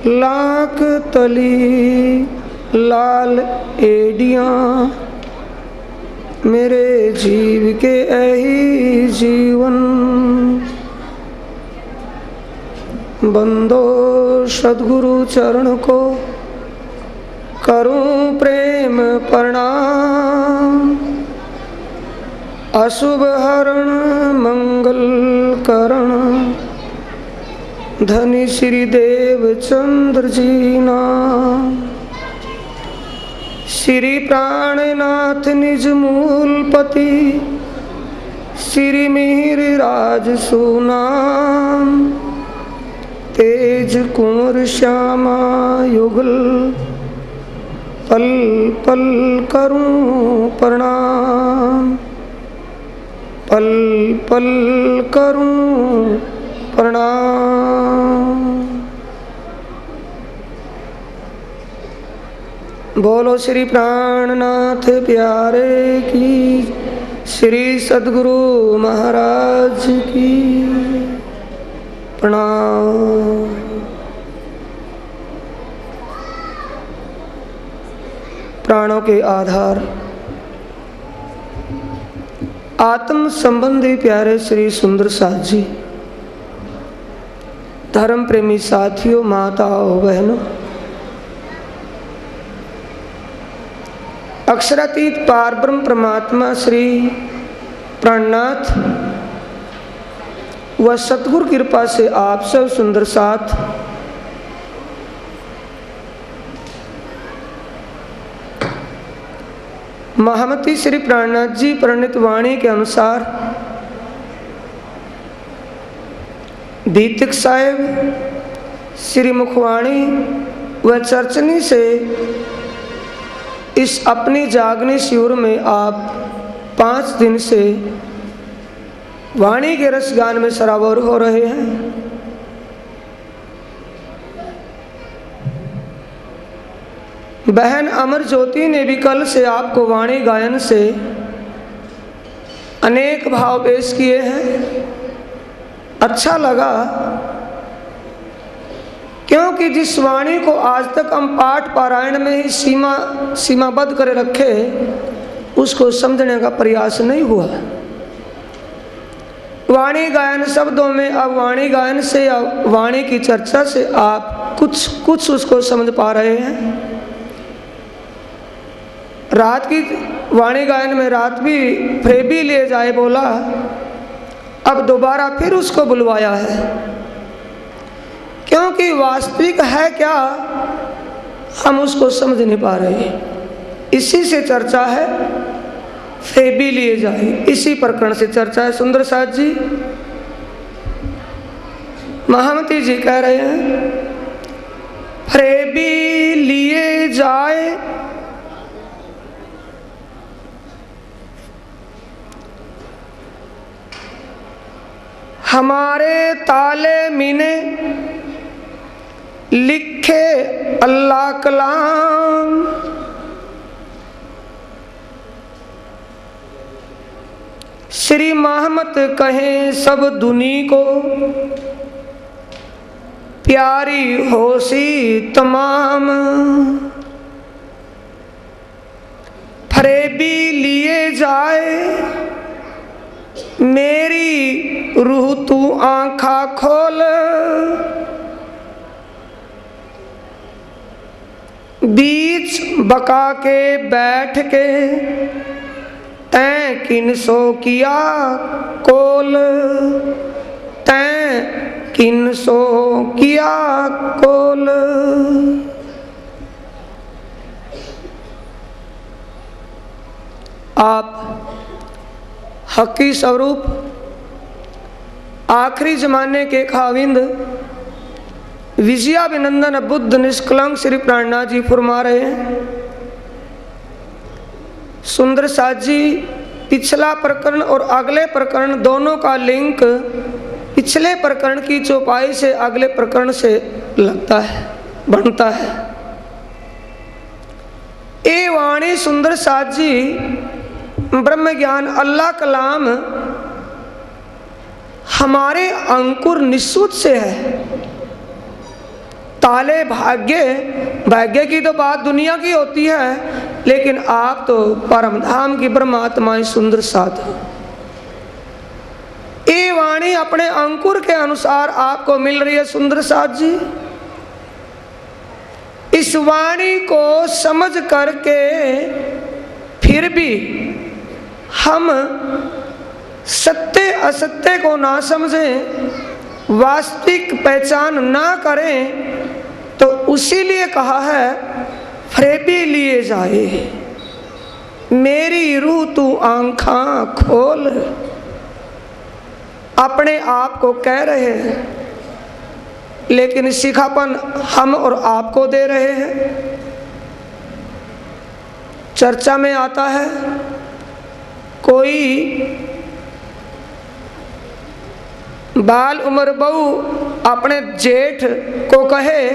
लाख तली लाल एडियाँ, मेरे जीव के यही जीवन। बंदो सद्गुरु चरण को करूं प्रेम प्रणाम, अशुभ हरण मंगल करण, धनी श्री देव चंद्र जी नाम। श्री प्राणनाथ निज मूलपति, श्री मिहिर राज सुनाम, तेज कुंवर श्यामा युगल, पल पल करूं प्रणाम, पल पल करूं प्रणाम। बोलो श्री प्राणनाथ प्यारे की, श्री सद्गुरु महाराज की प्रणाम। प्राणों के आधार आत्म संबंधी प्यारे श्री सुंदर साथ जी, धर्म प्रेमी साथियों, माताओं, बहनों, अक्षरातीत पारब्रह्म परमात्मा श्री प्राणनाथ व सतगुरु कृपा से आप सब सुंदर साथ महामती श्री प्राणनाथ जी प्रणीत वाणी के अनुसार भीतिक साहेब श्री मुखवाणी व चर्चनी से इस अपनी जागनी शिविर में आप 5 दिन से वाणी के रस गान में सराबोर हो रहे हैं। बहन अमर ज्योति ने भी कल से आपको वाणी गायन से अनेक भाव पेश किए हैं। अच्छा लगा, क्योंकि जिस वाणी को आज तक हम पाठ पारायण में ही सीमाबद्ध करे रखे, उसको समझने का प्रयास नहीं हुआ। वाणी गायन शब्दों में अब वाणी गायन से या वाणी की चर्चा से आप कुछ उसको समझ पा रहे हैं। रात की वाणी गायन में रात भी फ्रेबी ले जाए बोला, अब दोबारा फिर उसको बुलवाया है, क्योंकि वास्तविक है क्या हम उसको समझ नहीं पा रहे। इसी से चर्चा है, फ्रेबी लिए जाए, इसी प्रकरण से चर्चा है। सुंदर साथ जी, महामती जी कह रहे हैं फ्रेबी लिए जाए, हमारे ताले मीने लिखे अल्लाह कलाम, श्री महमत कहें सब दुनी को, प्यारी होसी तमाम, फरेबी लिए जाए मेरी रूह तू आँखा खोल, बीच बका के बैठ के तैं किन सो किया कोल, तैं किन सो किया कोल। आप हकी स्वरूप आखिरी जमाने के खाविंद विजयाभिनंदन बुद्ध निष्कलंक श्री प्राणनाथ जी फरमा रहे हैं। सुंदर साथ जी, पिछला प्रकरण और अगले प्रकरण दोनों का लिंक पिछले प्रकरण की चौपाई से अगले प्रकरण से लगता है, बनता है। ए वाणी सुंदर साथ जी ब्रह्म ज्ञान अल्लाह कलाम हमारे अंकुर निःसुत से है, ताले भाग्य की तो बात दुनिया की होती है, लेकिन आप तो परम धाम की परमात्मा सुंदर साधु। ये वाणी अपने अंकुर के अनुसार आपको मिल रही है सुंदर साथ जी। इस वाणी को समझ करके फिर भी हम सत्य असत्य को ना समझें, वास्तविक पहचान ना करें, तो उसीलिए कहा है फ्रेबी लिए जाए, मेरी रूह तू आंखां खोल। अपने आप को कह रहे हैं, लेकिन सिखापन हम और आपको दे रहे हैं। चर्चा में आता है कोई बाल उम्र बहू अपने जेठ को कहे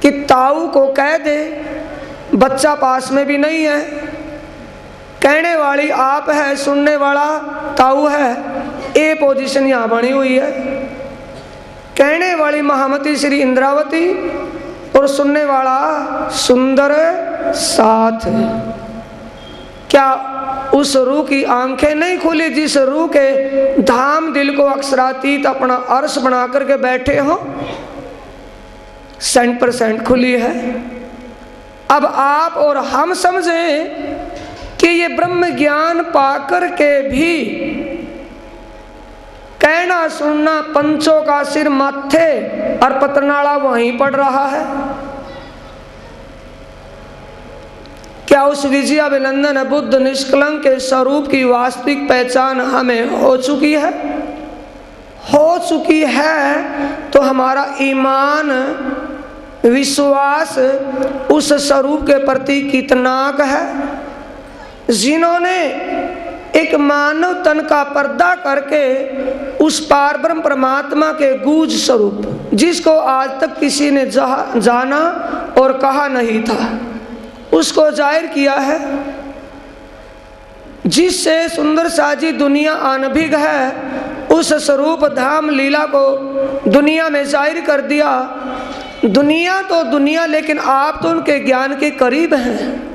कि ताऊ को कह दे, बच्चा पास में भी नहीं है, कहने वाली आप है, सुनने वाला ताऊ है। ये पोजीशन यहाँ बनी हुई है। कहने वाली महामती श्री इंद्रावती और सुनने वाला सुंदर साथ। क्या उस रूह की आंखें नहीं खुली जिस रूह के धाम दिल को अक्षरातीत अपना अर्श बना करके बैठे हो? 100% खुली है। अब आप और हम समझें कि ये ब्रह्म ज्ञान पाकर के भी कहना सुनना पंचों का सिर माथे और पतनाला वहीं पड़ रहा है। क्या उस विजयाभिनंदन बुद्ध निष्कलंक के स्वरूप की वास्तविक पहचान हमें हो चुकी है? हो चुकी है तो हमारा ईमान विश्वास उस स्वरूप के प्रति कितनाक है। जिन्होंने एक मानव तन का पर्दा करके उस पारब्रह्म परमात्मा के गूढ़ स्वरूप, जिसको आज तक किसी ने जाना और कहा नहीं था, उसको जाहिर किया है, जिससे सुंदर साजी दुनिया अनभिज्ञ है, उस स्वरूप धाम लीला को दुनिया में जाहिर कर दिया। दुनिया तो दुनिया, लेकिन आप तो उनके ज्ञान के करीब हैं।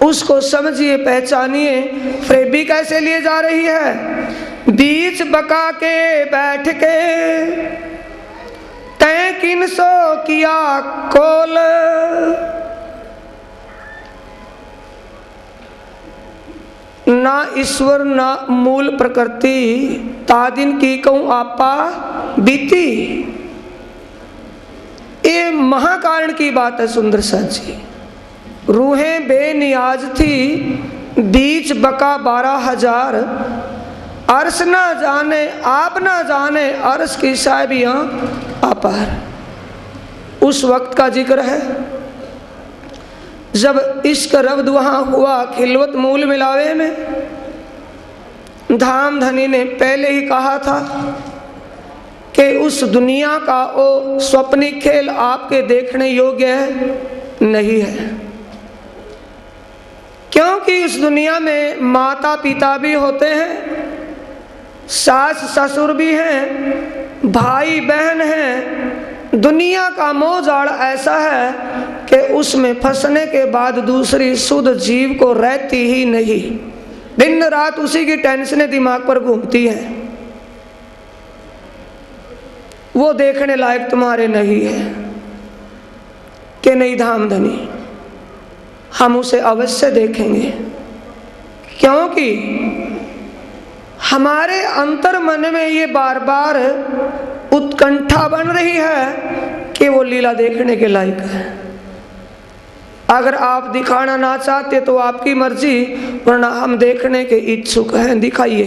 उसको समझिए, पहचानिए। फ्रेबी कैसे लिए जा रही है? बीच बका के बैठ के तैं किन सो किया कोल, ना ईश्वर ना मूल प्रकृति, तादिन की कहूं आपा बीती। ये महाकारण की बात है सुंदर साजी। रूहें बेनियाज थी, बीच बका 12,000, अर्श ना जाने आप ना जाने अर्श की साहिबियां अपार। उस वक्त का जिक्र है जब इश्क रब्द वहां हुआ खिलवत मूल मिलावे में। धाम धनी ने पहले ही कहा था कि उस दुनिया का वो स्वप्निक खेल आपके देखने योग्य है नहीं है, क्योंकि इस दुनिया में माता पिता भी होते हैं, सास ससुर भी हैं, भाई बहन हैं। दुनिया का मोह जाल ऐसा है कि उसमें फंसने के बाद दूसरी शुद्ध जीव को रहती ही नहीं। दिन रात उसी की टेंशनें दिमाग पर घूमती हैं। वो देखने लायक तुम्हारे नहीं है कि नहीं धाम धनी? हम उसे अवश्य देखेंगे, क्योंकि हमारे अंतर मन में ये बार बार उत्कंठा बन रही है कि वो लीला देखने के लायक है। अगर आप दिखाना ना चाहते तो आपकी मर्जी, वरना हम देखने के इच्छुक हैं। दिखाइए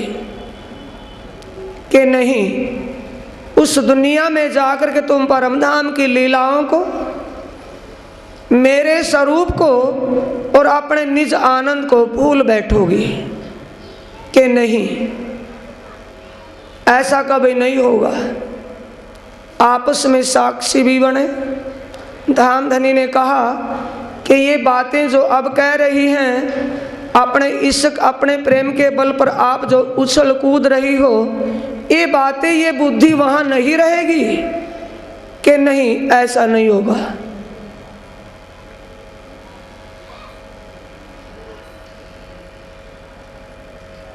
कि नहीं उस दुनिया में जाकर के तुम परमधाम की लीलाओं को, मेरे स्वरूप को और अपने निज आनंद को भूल बैठोगी कि नहीं? ऐसा कभी नहीं होगा। आपस में साक्षी भी बने। धाम धनी ने कहा कि ये बातें जो अब कह रही हैं, अपने इश्क अपने प्रेम के बल पर आप जो उछल कूद रही हो, ये बातें ये बुद्धि वहाँ नहीं रहेगी। कि नहीं, ऐसा नहीं होगा।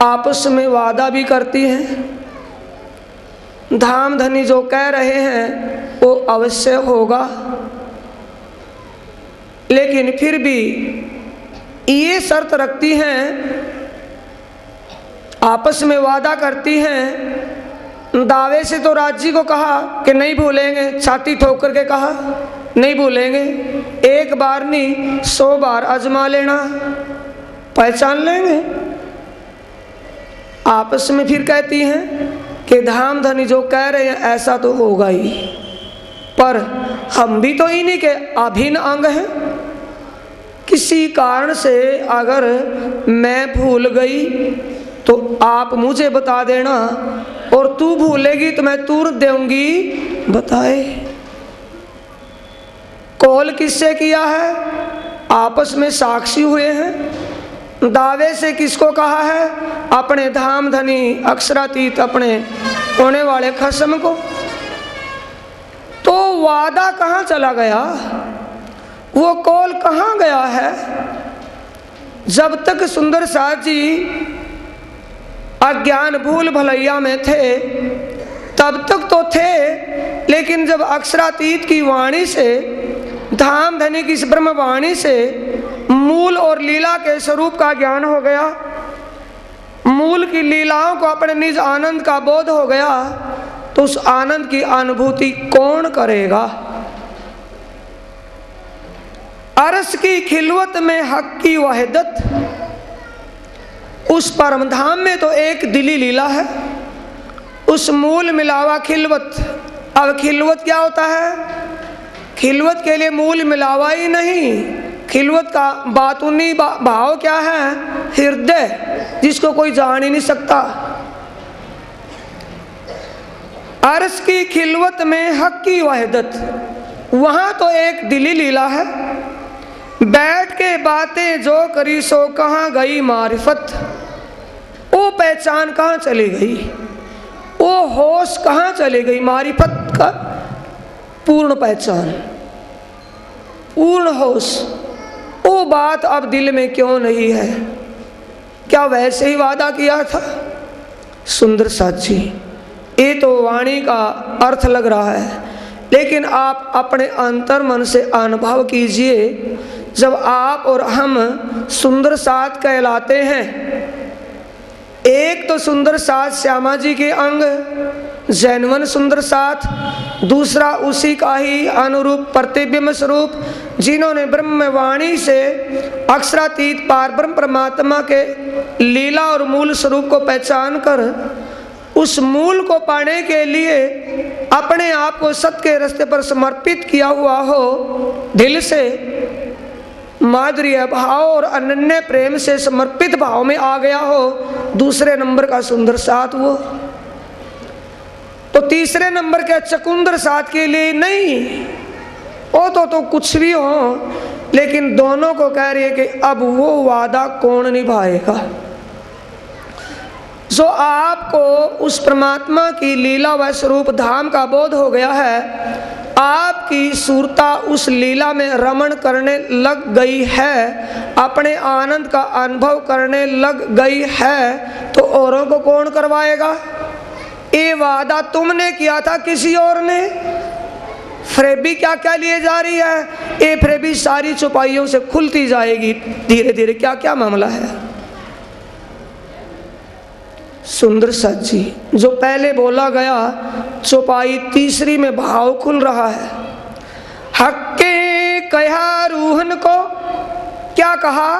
आपस में वादा भी करती हैं, धाम धनी जो कह रहे हैं वो अवश्य होगा, लेकिन फिर भी ये शर्त रखती हैं, आपस में वादा करती हैं। दावे से तो राज्य को कहा कि नहीं भूलेंगे, छाती ठोक करके कहा नहीं भूलेंगे, एक बार नहीं 100 बार आजमा लेना, पहचान लेंगे। आपस में फिर कहती हैं कि धाम धनी जो कह रहे हैं ऐसा तो होगा ही, पर हम भी तो इन्हीं के अभिन्न अंग हैं। किसी कारण से अगर मैं भूल गई तो आप मुझे बता देना, और तू भूलेगी तो मैं तुरंत दूंगी बताए। कॉल किससे किया है? आपस में साक्षी हुए हैं। दावे से किसको कहा है? अपने धाम धनी अक्षरातीत अपने होने वाले खसम को। तो वादा कहाँ चला गया? वो कॉल कहाँ गया है? जब तक सुंदर साथ जी अज्ञान भूल भलैया में थे तब तक तो थे, लेकिन जब अक्षरातीत की वाणी से, धाम धनी की इस ब्रह्म वाणी से मूल और लीला के स्वरूप का ज्ञान हो गया, मूल की लीलाओं को अपने निज आनंद का बोध हो गया, तो उस आनंद की अनुभूति कौन करेगा? अरस की खिलवत में हक की वहदत, उस परम धाम में तो एक दिली लीला है, उस मूल मिलावा खिलवत। अब खिलवत क्या होता है? खिलवत के लिए मूल मिलावा ही नहीं, खिलवत का बातूनी भाव क्या है? हृदय, जिसको कोई जान ही नहीं सकता। अर्श की खिलवत में हक की वहदत, वहां तो एक दिली लीला है। बैठ के बातें जो करी सो कहाँ गई मारिफत, वो पहचान कहाँ चली गई, वो होश कहाँ चली गई? मारिफत का पूर्ण पहचान, पूर्ण होश, वो बात अब दिल में क्यों नहीं है? क्या वैसे ही वादा किया था? सुंदर साथी, ये तो वाणी का अर्थ लग रहा है, लेकिन आप अपने अंतर मन से अनुभव कीजिए। जब आप और हम सुंदर साथ कहलाते हैं, एक तो सुंदर साथ श्यामा जी के अंग जैनवन सुंदर साथ, दूसरा उसी का ही अनुरूप प्रतिबिंब स्वरूप, जिन्होंने ब्रह्मवाणी से अक्षरातीत पारब्रह्म परमात्मा के लीला और मूल स्वरूप को पहचान कर उस मूल को पाने के लिए अपने आप को सत्य के रास्ते पर समर्पित किया हुआ हो, दिल से माधुर्य भाव और अनन्य प्रेम से समर्पित भाव में आ गया हो, दूसरे नंबर का सुंदर साथ वो। तो तीसरे नंबर के चकुंदर साथ के लिए नहीं, वो तो कुछ भी हो, लेकिन दोनों को कह रही है कि अब वो वादा कौन निभाएगा? जो आपको उस परमात्मा की लीला व स्वरूप धाम का बोध हो गया है, आपकी सूरता उस लीला में रमण करने लग गई है, अपने आनंद का अनुभव करने लग गई है, तो औरों को कौन करवाएगा? ये वादा तुमने किया था किसी और ने। फ्रेबी क्या क्या लिए जा रही है? ये फ्रेबी सारी चौपाइयों से खुलती जाएगी धीरे धीरे। क्या क्या मामला है? सुंदर साथी, जो पहले बोला गया, चौपाई तीसरी में भाव खुल रहा है। हक्के कहा रूहन को, क्या कहा?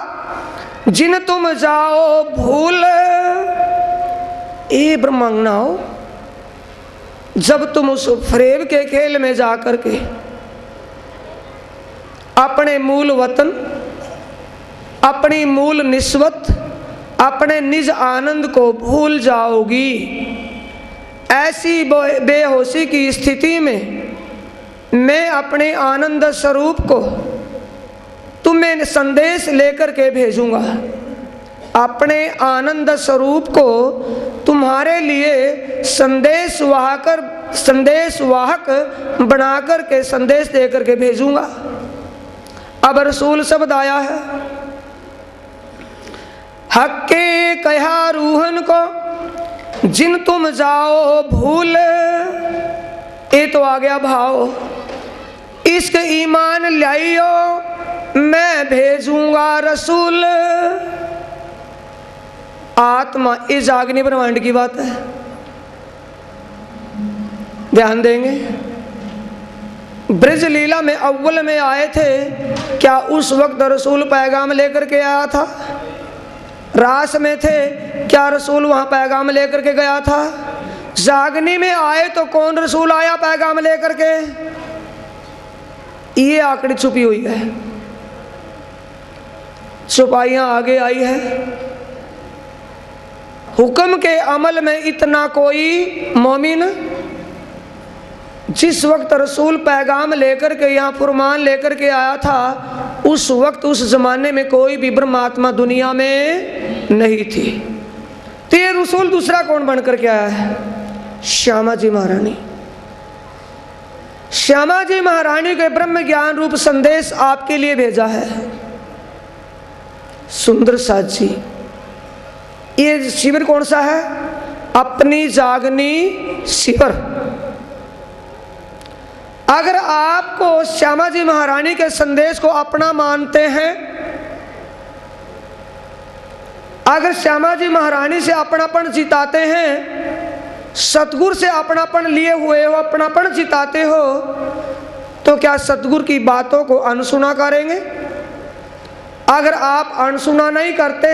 जिन तुम जाओ भूल ए ब्रह्मांगनाओ, जब तुम उस फ्रेब के खेल में जाकर के अपने मूल वतन, अपनी मूल निस्वत, अपने निज आनंद को भूल जाओगी, ऐसी बेहोशी की स्थिति में मैं अपने आनंद स्वरूप को तुम्हें संदेश लेकर के भेजूंगा। अपने आनंद स्वरूप को तुम तुम्हारे लिए संदेशवाहक बनाकर के संदेश देकर के भेजूंगा। अब रसूल शब्द आया है, हक के कहा रूहन को जिन तुम जाओ भूल, ये तो आ गया भाव। इश्क ईमान लाइयो मैं भेजूंगा रसूल। आत्मा इस अग्नि ब्रह्मांड की बात है, ध्यान देंगे। ब्रज लीला में अव्वल में आए थे, क्या उस वक्त रसूल पैगाम लेकर के आया था? रास में थे, क्या रसूल वहां पैगाम लेकर के गया था? जागनी में आए तो कौन रसूल आया पैगाम लेकर के? ये आंकड़ी छुपी हुई है, छुपाइयां आगे आई है। हुक्म के अमल में इतना कोई मोमिन, जिस वक्त रसूल पैगाम लेकर के यहाँ फुरमान लेकर के आया था, उस वक्त उस जमाने में कोई भी ब्रह्मात्मा दुनिया में नहीं थी। तो ये रसूल दूसरा कौन बनकर के आया है? श्यामा जी महारानी। श्यामा जी महारानी के ब्रह्म ज्ञान रूप संदेश आपके लिए भेजा है। सुंदर साथ जी, ये शिविर कौन सा है? अपनी जागनी शिविर। अगर आपको श्यामा जी महारानी के संदेश को अपना मानते हैं, अगर श्यामा जी महारानी से अपनापन जिताते हैं, सतगुरु से अपनापन लिए हुए हो, अपनापन जिताते हो, तो क्या सतगुरु की बातों को अनसुना करेंगे? अगर आप अनसुना नहीं करते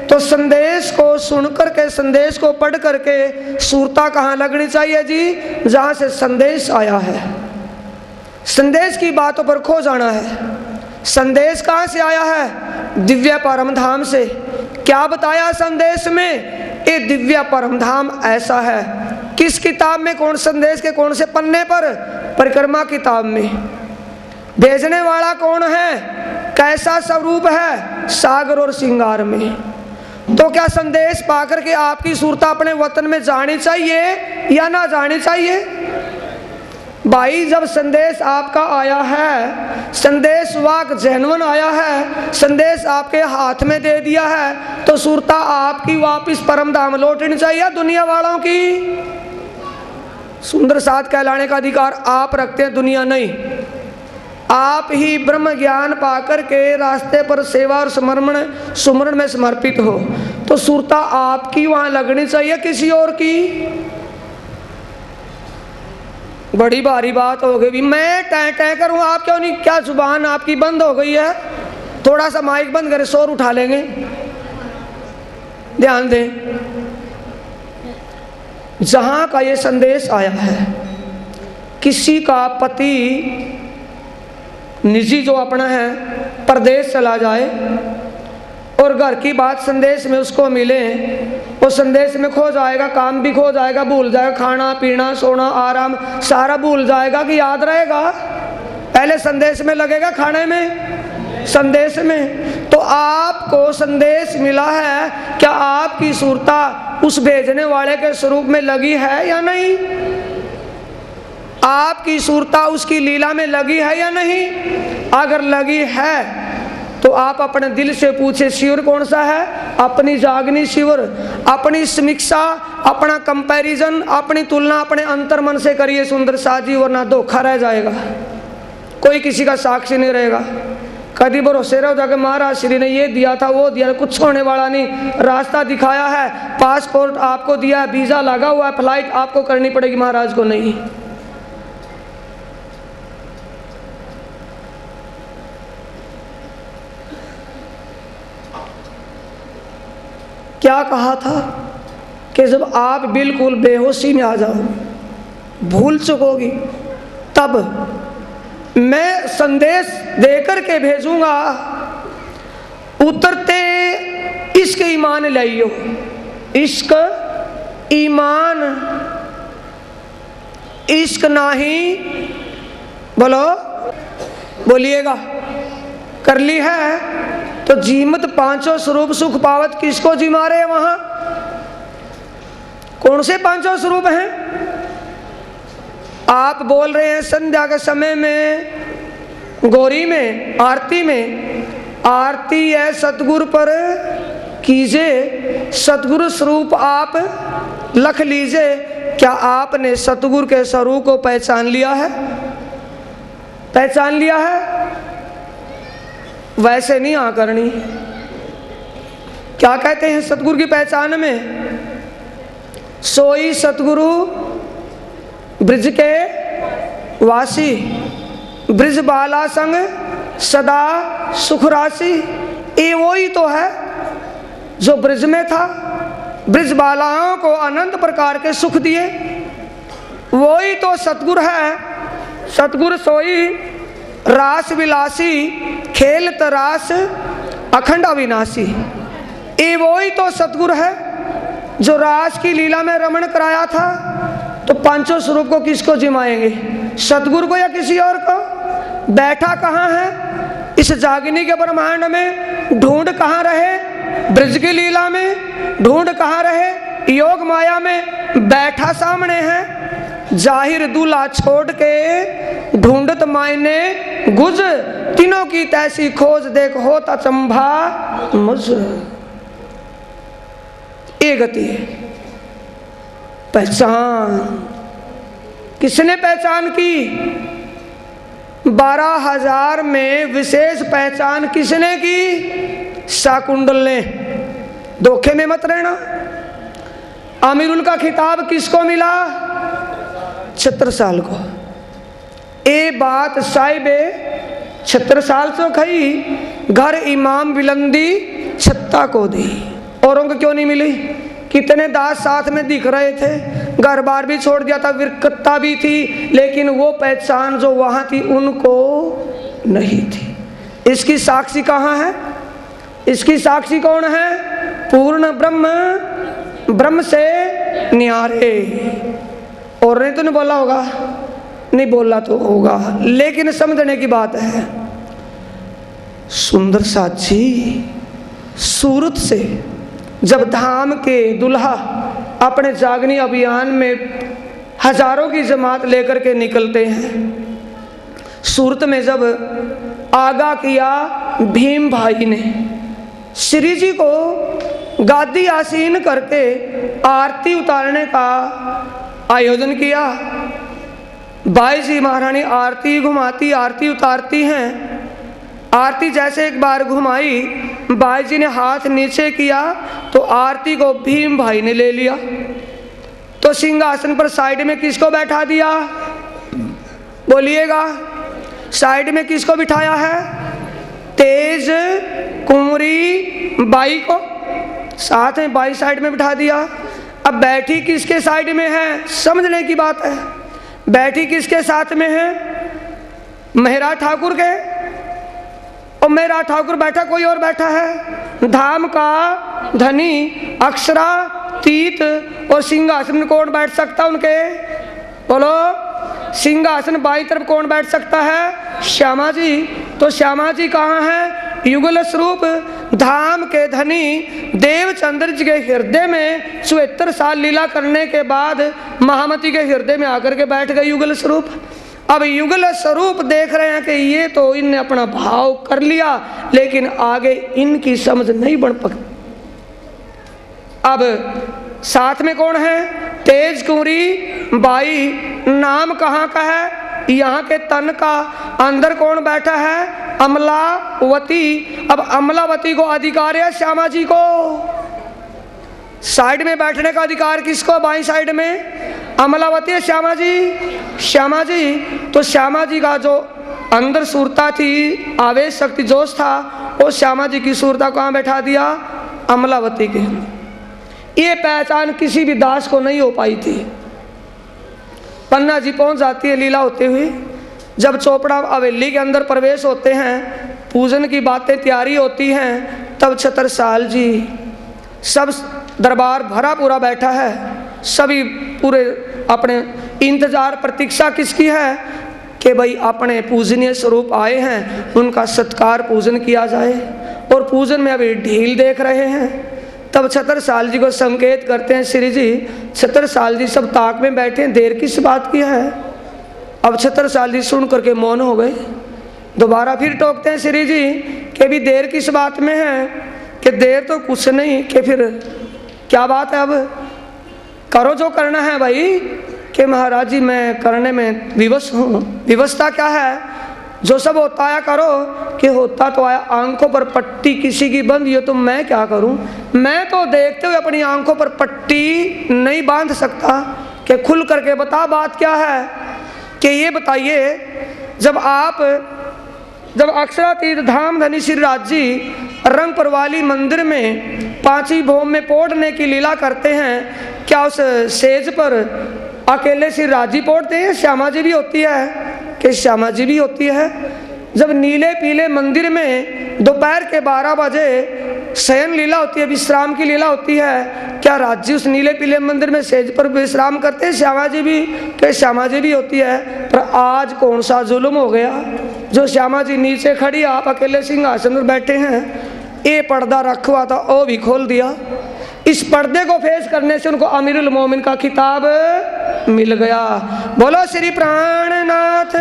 तो संदेश को सुनकर के, संदेश को पढ़ करके सूरता कहाँ लगनी चाहिए जी? जहाँ से संदेश आया है। संदेश की बातों पर खो जाना है। संदेश कहाँ से आया है? दिव्य परम धाम से। क्या बताया संदेश में? ये दिव्य परम धाम ऐसा है। किस किताब में? कौन संदेश के कौन से पन्ने पर? परिक्रमा किताब में। भेजने वाला कौन है? कैसा स्वरूप है? सागर और श्रृंगार में। तो क्या संदेश पाकर के आपकी सूरता अपने वतन में जानी चाहिए या ना जानी चाहिए? भाई, जब संदेश आपका आया है, संदेश वाक जेन्युइन आया है, संदेश आपके हाथ में दे दिया है, तो सूरता आपकी वापिस परम धाम लौटनी चाहिए दुनिया वालों की। सुंदर साथ कहलाने का अधिकार आप रखते हैं, दुनिया नहीं। आप ही ब्रह्म ज्ञान पाकर के रास्ते पर सेवा और सुमरण में समर्पित हो, तो सूरता आपकी वहां लगनी चाहिए, किसी और की? बड़ी भारी बात हो गई। मैं टै टै करूँ, आप क्यों नहीं? क्या जुबान आपकी बंद हो गई है? थोड़ा सा माइक बंद करें, शोर उठा लेंगे। ध्यान दें, जहां का ये संदेश आया है, किसी का पति निजी जो अपना है परदेश चला जाए और घर की बात संदेश में उसको मिले, वो संदेश में खो जाएगा, काम भी खो जाएगा, भूल जाएगा, खाना पीना सोना आराम सारा भूल जाएगा कि याद रहेगा? पहले संदेश में लगेगा, खाने में, संदेश में। तो आपको संदेश मिला है, क्या आपकी सूरता उस भेजने वाले के स्वरूप में लगी है या नहीं? आपकी सूरता उसकी लीला में लगी है या नहीं? अगर लगी है तो आप अपने दिल से पूछे, शिविर कौन सा है? अपनी जागनी शिविर। अपनी समीक्षा, अपना कंपैरिजन, अपनी तुलना अपने अंतर मन से करिए सुंदर साजी, वरना धोखा रह जाएगा। कोई किसी का साक्षी नहीं रहेगा। कभी भरोसे रहो जाके महाराज श्री ने ये दिया था, वो दिया, कुछ होने वाला नहीं। रास्ता दिखाया है, पासपोर्ट आपको दिया है, वीजा लगा हुआ है, फ्लाइट आपको करनी पड़ेगी, महाराज को नहीं। क्या कहा था कि जब आप बिल्कुल बेहोशी में आ जाओ, भूल चुकोगी, तब मैं संदेश देकर के भेजूंगा, उतरते इश्क ईमान लाइयो। इश्क ईमान, इश्क नाही, बोलो, बोलिएगा। कर ली है तो जीमत पांचों स्वरूप सुख पावत, किसको जी मारे वहां? कौन से पांचों स्वरूप हैं? आप बोल रहे हैं संध्या के समय में, गौरी में, आरती में, आरती है सतगुरु पर कीजिए, सतगुरु स्वरूप आप लख लीजिए। क्या आपने सतगुरु के स्वरूप को पहचान लिया है? पहचान लिया है? वैसे नहीं आकरणी। क्या कहते हैं सतगुरु की पहचान में? सोई सतगुरु ब्रिज के वासी, ब्रिज बाला संग सदा सुख राशि। ये वही तो है जो ब्रिज में था, ब्रिज बालाओं को अनंत प्रकार के सुख दिए। वही तो सतगुरु है। सतगुरु सोई रास विलासी, खेल तरास अखंड अविनाशी। ये वही तो सतगुरु है जो रास की लीला में रमण कराया था। तो पांचों स्वरूप को किसको जिमाएंगे? सतगुरु को या किसी और को? बैठा कहाँ है इस जागनी के ब्रह्मांड में? ढूंढ कहाँ रहे? ब्रज की लीला में। ढूंढ कहाँ रहे? योग माया में। बैठा सामने है। जाहिर दूल्हा छोड़ के ढूंढत मायने गुज, तीनों की तैसी खोज देख होता चंभा मुझ। ये गति है पहचान। किसने पहचान की? 12,000 में विशेष पहचान किसने की? शाकुंडल ने। धोखे में मत रहना। अमीरुल का खिताब किसको मिला? छत्रसाल को। ये बात साहिबे छत्रसाल से कही, घर इमाम बिलंदी छत्ता को दी। औरों को क्यों नहीं मिली? कितने दास साथ में दिख रहे थे, घर बार भी छोड़ दिया था, विरकत्ता भी थी, लेकिन वो पहचान जो वहां थी उनको नहीं थी। इसकी साक्षी कहाँ है? इसकी साक्षी कौन है? पूर्ण ब्रह्म, ब्रह्म से न्यारे। और नहीं तो नहीं बोला होगा? नहीं बोला तो होगा, लेकिन समझने की बात है। सुंदर साची सूरत से जब धाम के दुल्हा अपने जागनी अभियान में हजारों की जमात लेकर के निकलते हैं, सूरत में जब आगा किया भीम भाई ने, श्री जी को गादी आसीन करके आरती उतारने का आयोजन किया। बाई जी महारानी आरती घुमाती, आरती उतारती हैं। आरती जैसे एक बार घुमाई, बाई जी ने हाथ नीचे किया तो आरती को भीम भाई ने ले लिया। तो सिंहासन पर साइड में किसको बैठा दिया? बोलिएगा, साइड में किसको बिठाया है? तेज कुंवरी बाई को साथ में बाई साइड में बिठा दिया। अब बैठी किसके साइड में है? समझने की बात है। बैठी किसके साथ में है? मेहरा ठाकुर के। और मेहरा ठाकुर बैठा, कोई और बैठा है? धाम का धनी अक्षरातीत। और सिंहासन में कौन बैठ सकता उनके? बोलो, सिंहासन बाई तरफ कौन बैठ सकता है? श्यामा जी। तो श्यामा जी कहाँ है? युगल स्वरूप धाम के धनी देवचंद्र जी के हृदय में 74 साल लीला करने के बाद महामती के हृदय में आकर के बैठ गए युगल स्वरूप। अब युगल स्वरूप देख रहे हैं कि ये तो इनने अपना भाव कर लिया, लेकिन आगे इनकी समझ नहीं बन पाती। अब साथ में कौन है? तेज कुंवरी बाई। नाम कहाँ का है? यहाँ के तन का। अंदर कौन बैठा है? अमलावती। अब अमलावती को अधिकार है श्यामा जी को। साइड में बैठने का अधिकार किसको? बाई साइड में अमलावती है श्यामा जी। श्यामा जी। तो श्यामा जी का जो अंदर सूरता थी, आवेश शक्ति जोश था, वो श्यामा जी की सूरता कहाँ बैठा दिया? अमलावती के। ये पहचान किसी भी दास को नहीं हो पाई थी। पन्ना जी पहुंच जाती है लीला होते हुए। जब चोपड़ा हवेली के अंदर प्रवेश होते हैं, पूजन की बातें तैयारी होती हैं, तब छत्रसाल जी, सब दरबार भरा पूरा बैठा है, सभी पूरे अपने इंतजार प्रतीक्षा किसकी है कि भाई अपने पूजनीय स्वरूप आए हैं, उनका सत्कार पूजन किया जाए। और पूजन में अभी ढील देख रहे हैं। तब छत्रसाल जी को संकेत करते हैं, श्री जी छत्रसाल जी सब ताक में बैठे हैं, देर किस बात की है। अब छत्रसाल जी सुन करके मौन हो गए। दोबारा फिर टोकते हैं श्री जी कि भी देर किस बात में है, कि देर तो कुछ नहीं, कि फिर क्या बात है, अब करो जो करना है भाई। कि महाराज जी मैं करने में विवश हूँ। विवशता क्या है, जो सब होता है करो। कि होता तो आया, आंखों पर पट्टी किसी की बंद, ये तो मैं क्या करूं। मैं तो देखते हुए अपनी आंखों पर पट्टी नहीं बांध सकता। कि खुल करके बता बात क्या है। कि ये बताइए, जब अक्षरातीत धाम धनी श्री राज जी रंगपुर वाली मंदिर में पांची भोम में पोड़ने की लीला करते हैं, क्या उस सेज पर अकेले श्री राज जी पोड़ते हैं, श्यामा जी भी होती है। कि श्यामा जी भी होती है। जब नीले पीले मंदिर में दोपहर के 12 बजे शयन लीला होती है, विश्राम की लीला होती है, क्या राज जी उस नीले पीले मंदिर में सेज पर विश्राम करते हैं, श्यामा जी भी। कि श्यामा जी भी होती है। पर आज कौन सा जुल्म हो गया, जो श्यामा जी नीचे खड़ी, आप अकेले सिंहासन पर बैठे हैं। ये पर्दा रखा हुआ था, वो भी खोल दिया। इस पर्दे को फेस करने से उनको अमीरुल मोमिन का खिताब मिल गया। बोलो श्री प्राणनाथ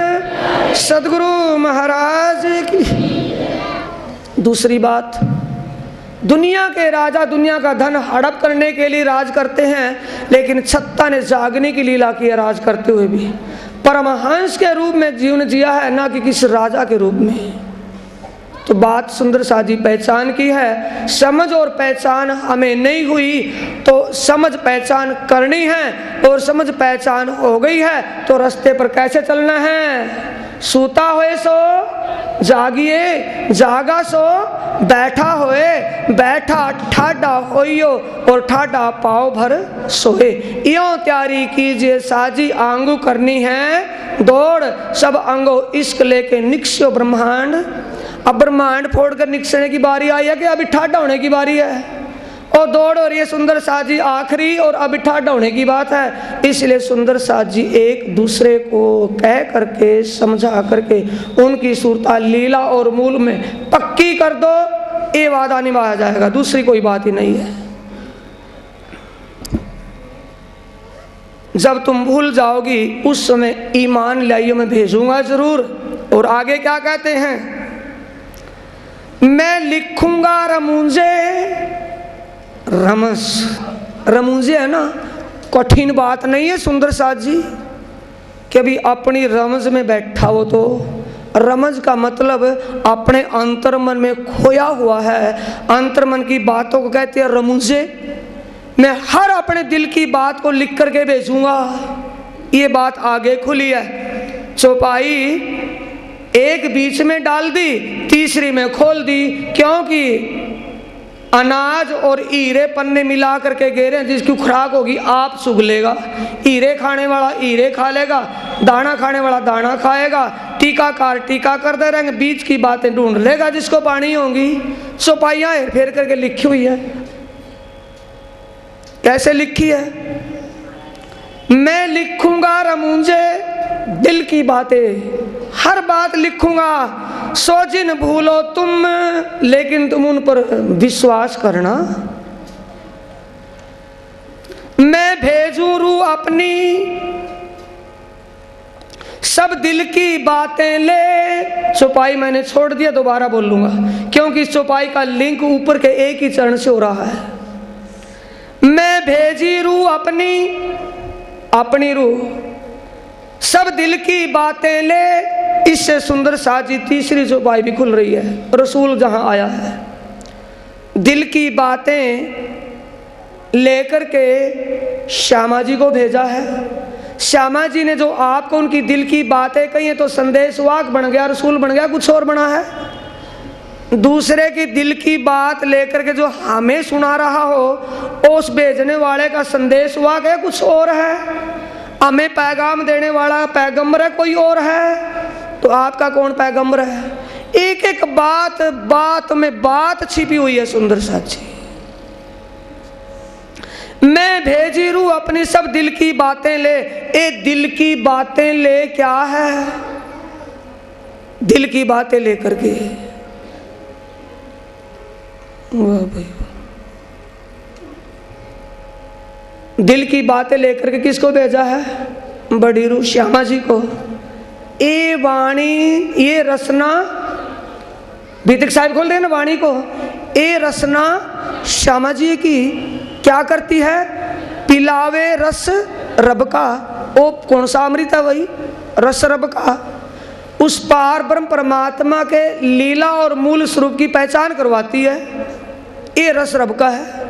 सदगुरु महाराज की। दूसरी बात, दुनिया के राजा दुनिया का धन हड़प करने के लिए राज करते हैं, लेकिन छत्ता ने जागने की लीला की है राज करते हुए भी। परमहंस के रूप में जीवन जिया है, ना कि किसी राजा के रूप में। तो बात सुंदर साजी पहचान की है। समझ और पहचान हमें नहीं हुई तो समझ पहचान करनी है, और समझ पहचान हो गई है तो रास्ते पर कैसे चलना है। सूता होए सो जागिए, जागा सो बैठा होए, बैठा ठाडा होइयो, और ठाडा पाँव भर सोए। यों तैयारी कीजिए साजी, आंगू करनी है दौड़, सब अंगो इश्क लेके निकस्यो ब्रह्मांड। अब ब्रह्मांड फोड़कर निकसने की बारी आई है कि अभी ठाडा होने की बारी है, और दौड़ हो रही है सुंदर साजी आखिरी, और अभी ठाडा होने की बात है। इसलिए सुंदर साजी एक दूसरे को कह करके समझा करके उनकी सूरता लीला और मूल में पक्की कर दो, ये वादा निभाया जाएगा, दूसरी कोई बात ही नहीं है। जब तुम भूल जाओगी उस समय ईमान लाइयो, मैं भेजूंगा जरूर। और आगे क्या कहते हैं, मैं लिखूंगा रमूंजे। रमस रमूंजे है ना, कठिन बात नहीं है सुंदर साथ जी। कि अभी अपनी रमज में बैठा हो, तो रमज का मतलब अपने अंतर्मन में खोया हुआ है, अंतर्मन की बातों को कहते हैं रमूंजे। मैं हर अपने दिल की बात को लिख करके भेजूंगा। ये बात आगे खुली है। चौपाई एक बीच में डाल दी, तीसरी में खोल दी, क्योंकि अनाज और हीरे पन्ने मिला करके गे रहे हैं, जिसकी खुराक होगी आप सुग लेगा। हीरे खाने वाला हीरे खा लेगा, दाना खाने वाला दाना खाएगा, टीकाकार टीका करते रहेंगे, बीच की बातें ढूंढ लेगा जिसको पानी होंगी। चौपाइयाँ हेर फेर करके लिखी हुई है। कैसे लिखी है, मैं लिखूंगा रमूंजे दिल की बातें, हर बात लिखूंगा। सो जिन भूलो तुम, लेकिन तुम उन पर विश्वास करना। मैं भेजूं रूह अपनी, सब दिल की बातें ले। चौपाई मैंने छोड़ दिया, दोबारा बोल लूंगा, क्योंकि इस चौपाई का लिंक ऊपर के एक ही चरण से हो रहा है। मैं भेजी रूह अपनी, अपनी रूह सब दिल की बातें ले। इससे सुंदर साजी तीसरी चौपाई भी खुल रही है। रसूल जहां आया है, दिल की बातें लेकर के श्यामा जी को भेजा है। श्यामा जी ने जो आपको उनकी दिल की बातें कही है, तो संदेशवाहक बन गया, रसूल बन गया, कुछ और बना है। दूसरे की दिल की बात लेकर के जो हमें सुना रहा हो, उस भेजने वाले का संदेशवाहक है, कुछ और है। हमें पैगाम देने वाला पैगंबर है, कोई और है। तो आपका कौन पैगंबर है? एक एक बात बात में बात छिपी हुई है सुंदर साची। मैं भेजी रूह अपनी सब दिल की बातें ले। ए दिल की बातें ले क्या है? दिल की बातें लेकर के, वाह भाई, दिल की बातें लेकर के किसको भेजा है? बड़ी रूह श्यामा जी को। ये वाणी, ये रसना, बीतक साहिब खोल रहे हैं ना वाणी को। ये रसना श्यामा जी की क्या करती है? पिलावे रस रब का। वो कौन सा अमृत है? वही रस रब का। उस पार ब्रह्म परमात्मा के लीला और मूल स्वरूप की पहचान करवाती है। ये रस रब का है।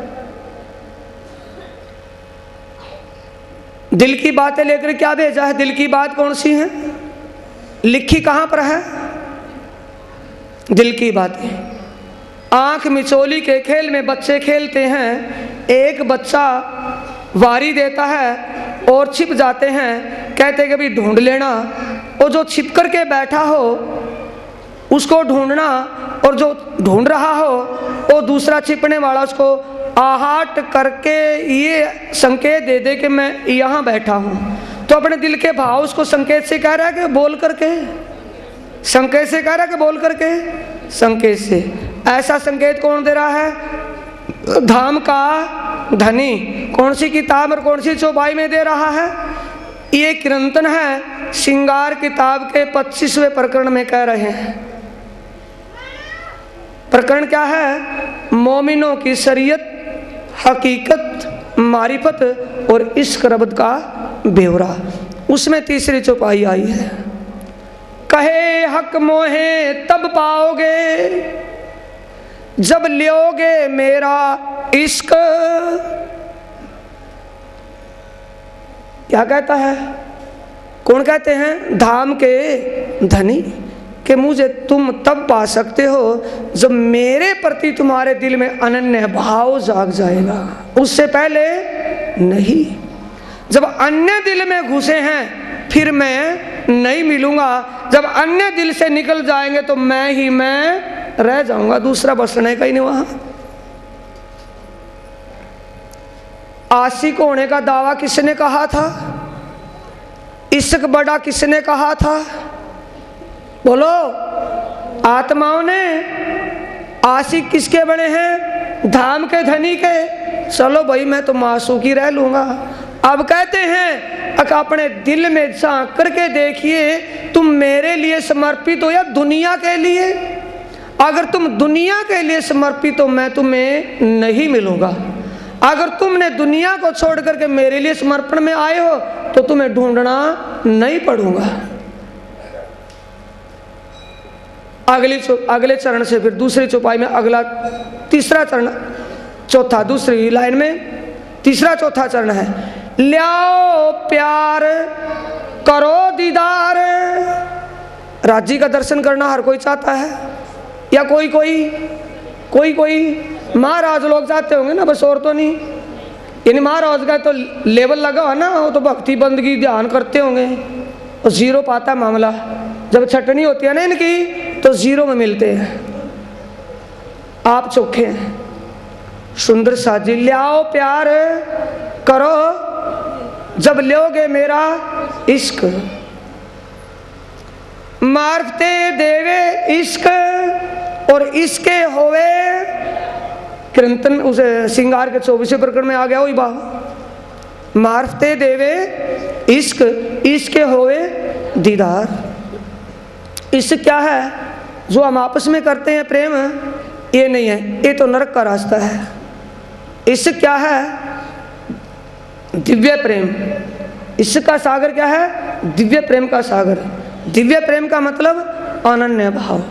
दिल की बातें लेकर क्या भेजा है? दिल की बात कौन सी है? लिखी कहां पर है? दिल की बातें। आंख मिचोली के खेल में बच्चे खेलते हैं। एक बच्चा वारी देता है और छिप जाते हैं, कहते कि भाई ढूंढ लेना। और जो छिप करके बैठा हो उसको ढूंढना, और जो ढूंढ रहा हो वो दूसरा छिपने वाला उसको आहट करके ये संकेत दे दे कि मैं यहाँ बैठा हूँ। तो अपने दिल के भाव उसको संकेत से कह रहा है कि बोल करके, संकेत से कह रहा है कि बोल करके, संकेत से। ऐसा संकेत कौन दे रहा है? धाम का धनी। कौन सी किताब और कौन सी चौपाई में दे रहा है? ये कीर्तन है श्रृंगार किताब के 25वें प्रकरण में कह रहे हैं। प्रकरण क्या है? मोमिनों की शरीयत, हकीकत, मारिफत और इश्क रब्त का ब्यौरा। उसमें तीसरी चौपाई आई है। कहे हक मोहे तब पाओगे जब लियोगे मेरा इश्क। क्या कहता है? कौन कहते हैं? धाम के धनी कि मुझे तुम तब पा सकते हो जब मेरे प्रति तुम्हारे दिल में अनन्य भाव जाग जाएगा, उससे पहले नहीं। जब अन्य दिल में घुसे हैं फिर मैं नहीं मिलूंगा। जब अन्य दिल से निकल जाएंगे तो मैं ही मैं रह जाऊंगा, दूसरा बसने का ही नहीं वहां। आशिक होने का दावा किसने कहा था? इश्क बड़ा किसने कहा था? बोलो। आत्माओं ने। आशिक किसके बने हैं? धाम के धनी के। चलो भाई मैं तो मासूकी रह लूंगा। अब कहते हैं अपने दिल में झांक करके देखिए, तुम मेरे लिए समर्पित हो या दुनिया के लिए? अगर तुम दुनिया के लिए समर्पित हो मैं तुम्हें नहीं मिलूंगा। अगर तुमने दुनिया को छोड़ करके मेरे लिए समर्पण में आए हो तो तुम्हें ढूंढना नहीं पड़ूंगा। अगले चरण से फिर दूसरी चौपाई में अगला तीसरा चरण, चौथा, दूसरी लाइन में तीसरा चौथा चरण है। ल्याओ प्यार करो दीदार। राजी का दर्शन करना हर कोई चाहता है, या कोई महाराज लोग चाहते होंगे ना, बस और तो नहीं। यानी महाराज का तो लेवल लगा है ना, वो तो भक्ति बंदगी ध्यान करते होंगे और जीरो पाता है मामला। जब छटनी होती है ना इनकी तो जीरो में मिलते हैं। आप चोखे हैं। सुंदर साजी लियाओ प्यार करो जब लोगे मेरा इश्क। मारते देवे इश्क और इसके होवे कीर्तन उसे श्रृंगार के 24वें प्रकरण में आ गया वही बात। मारते देवे इश्क इसके होवे दीदार। इश्क क्या है? जो हम आपस में करते हैं प्रेम, ये नहीं है, ये तो नरक का रास्ता है। इश्क क्या है? दिव्य प्रेम। इश्क का सागर क्या है? दिव्य प्रेम का सागर। दिव्य प्रेम का मतलब अनन्य भाव।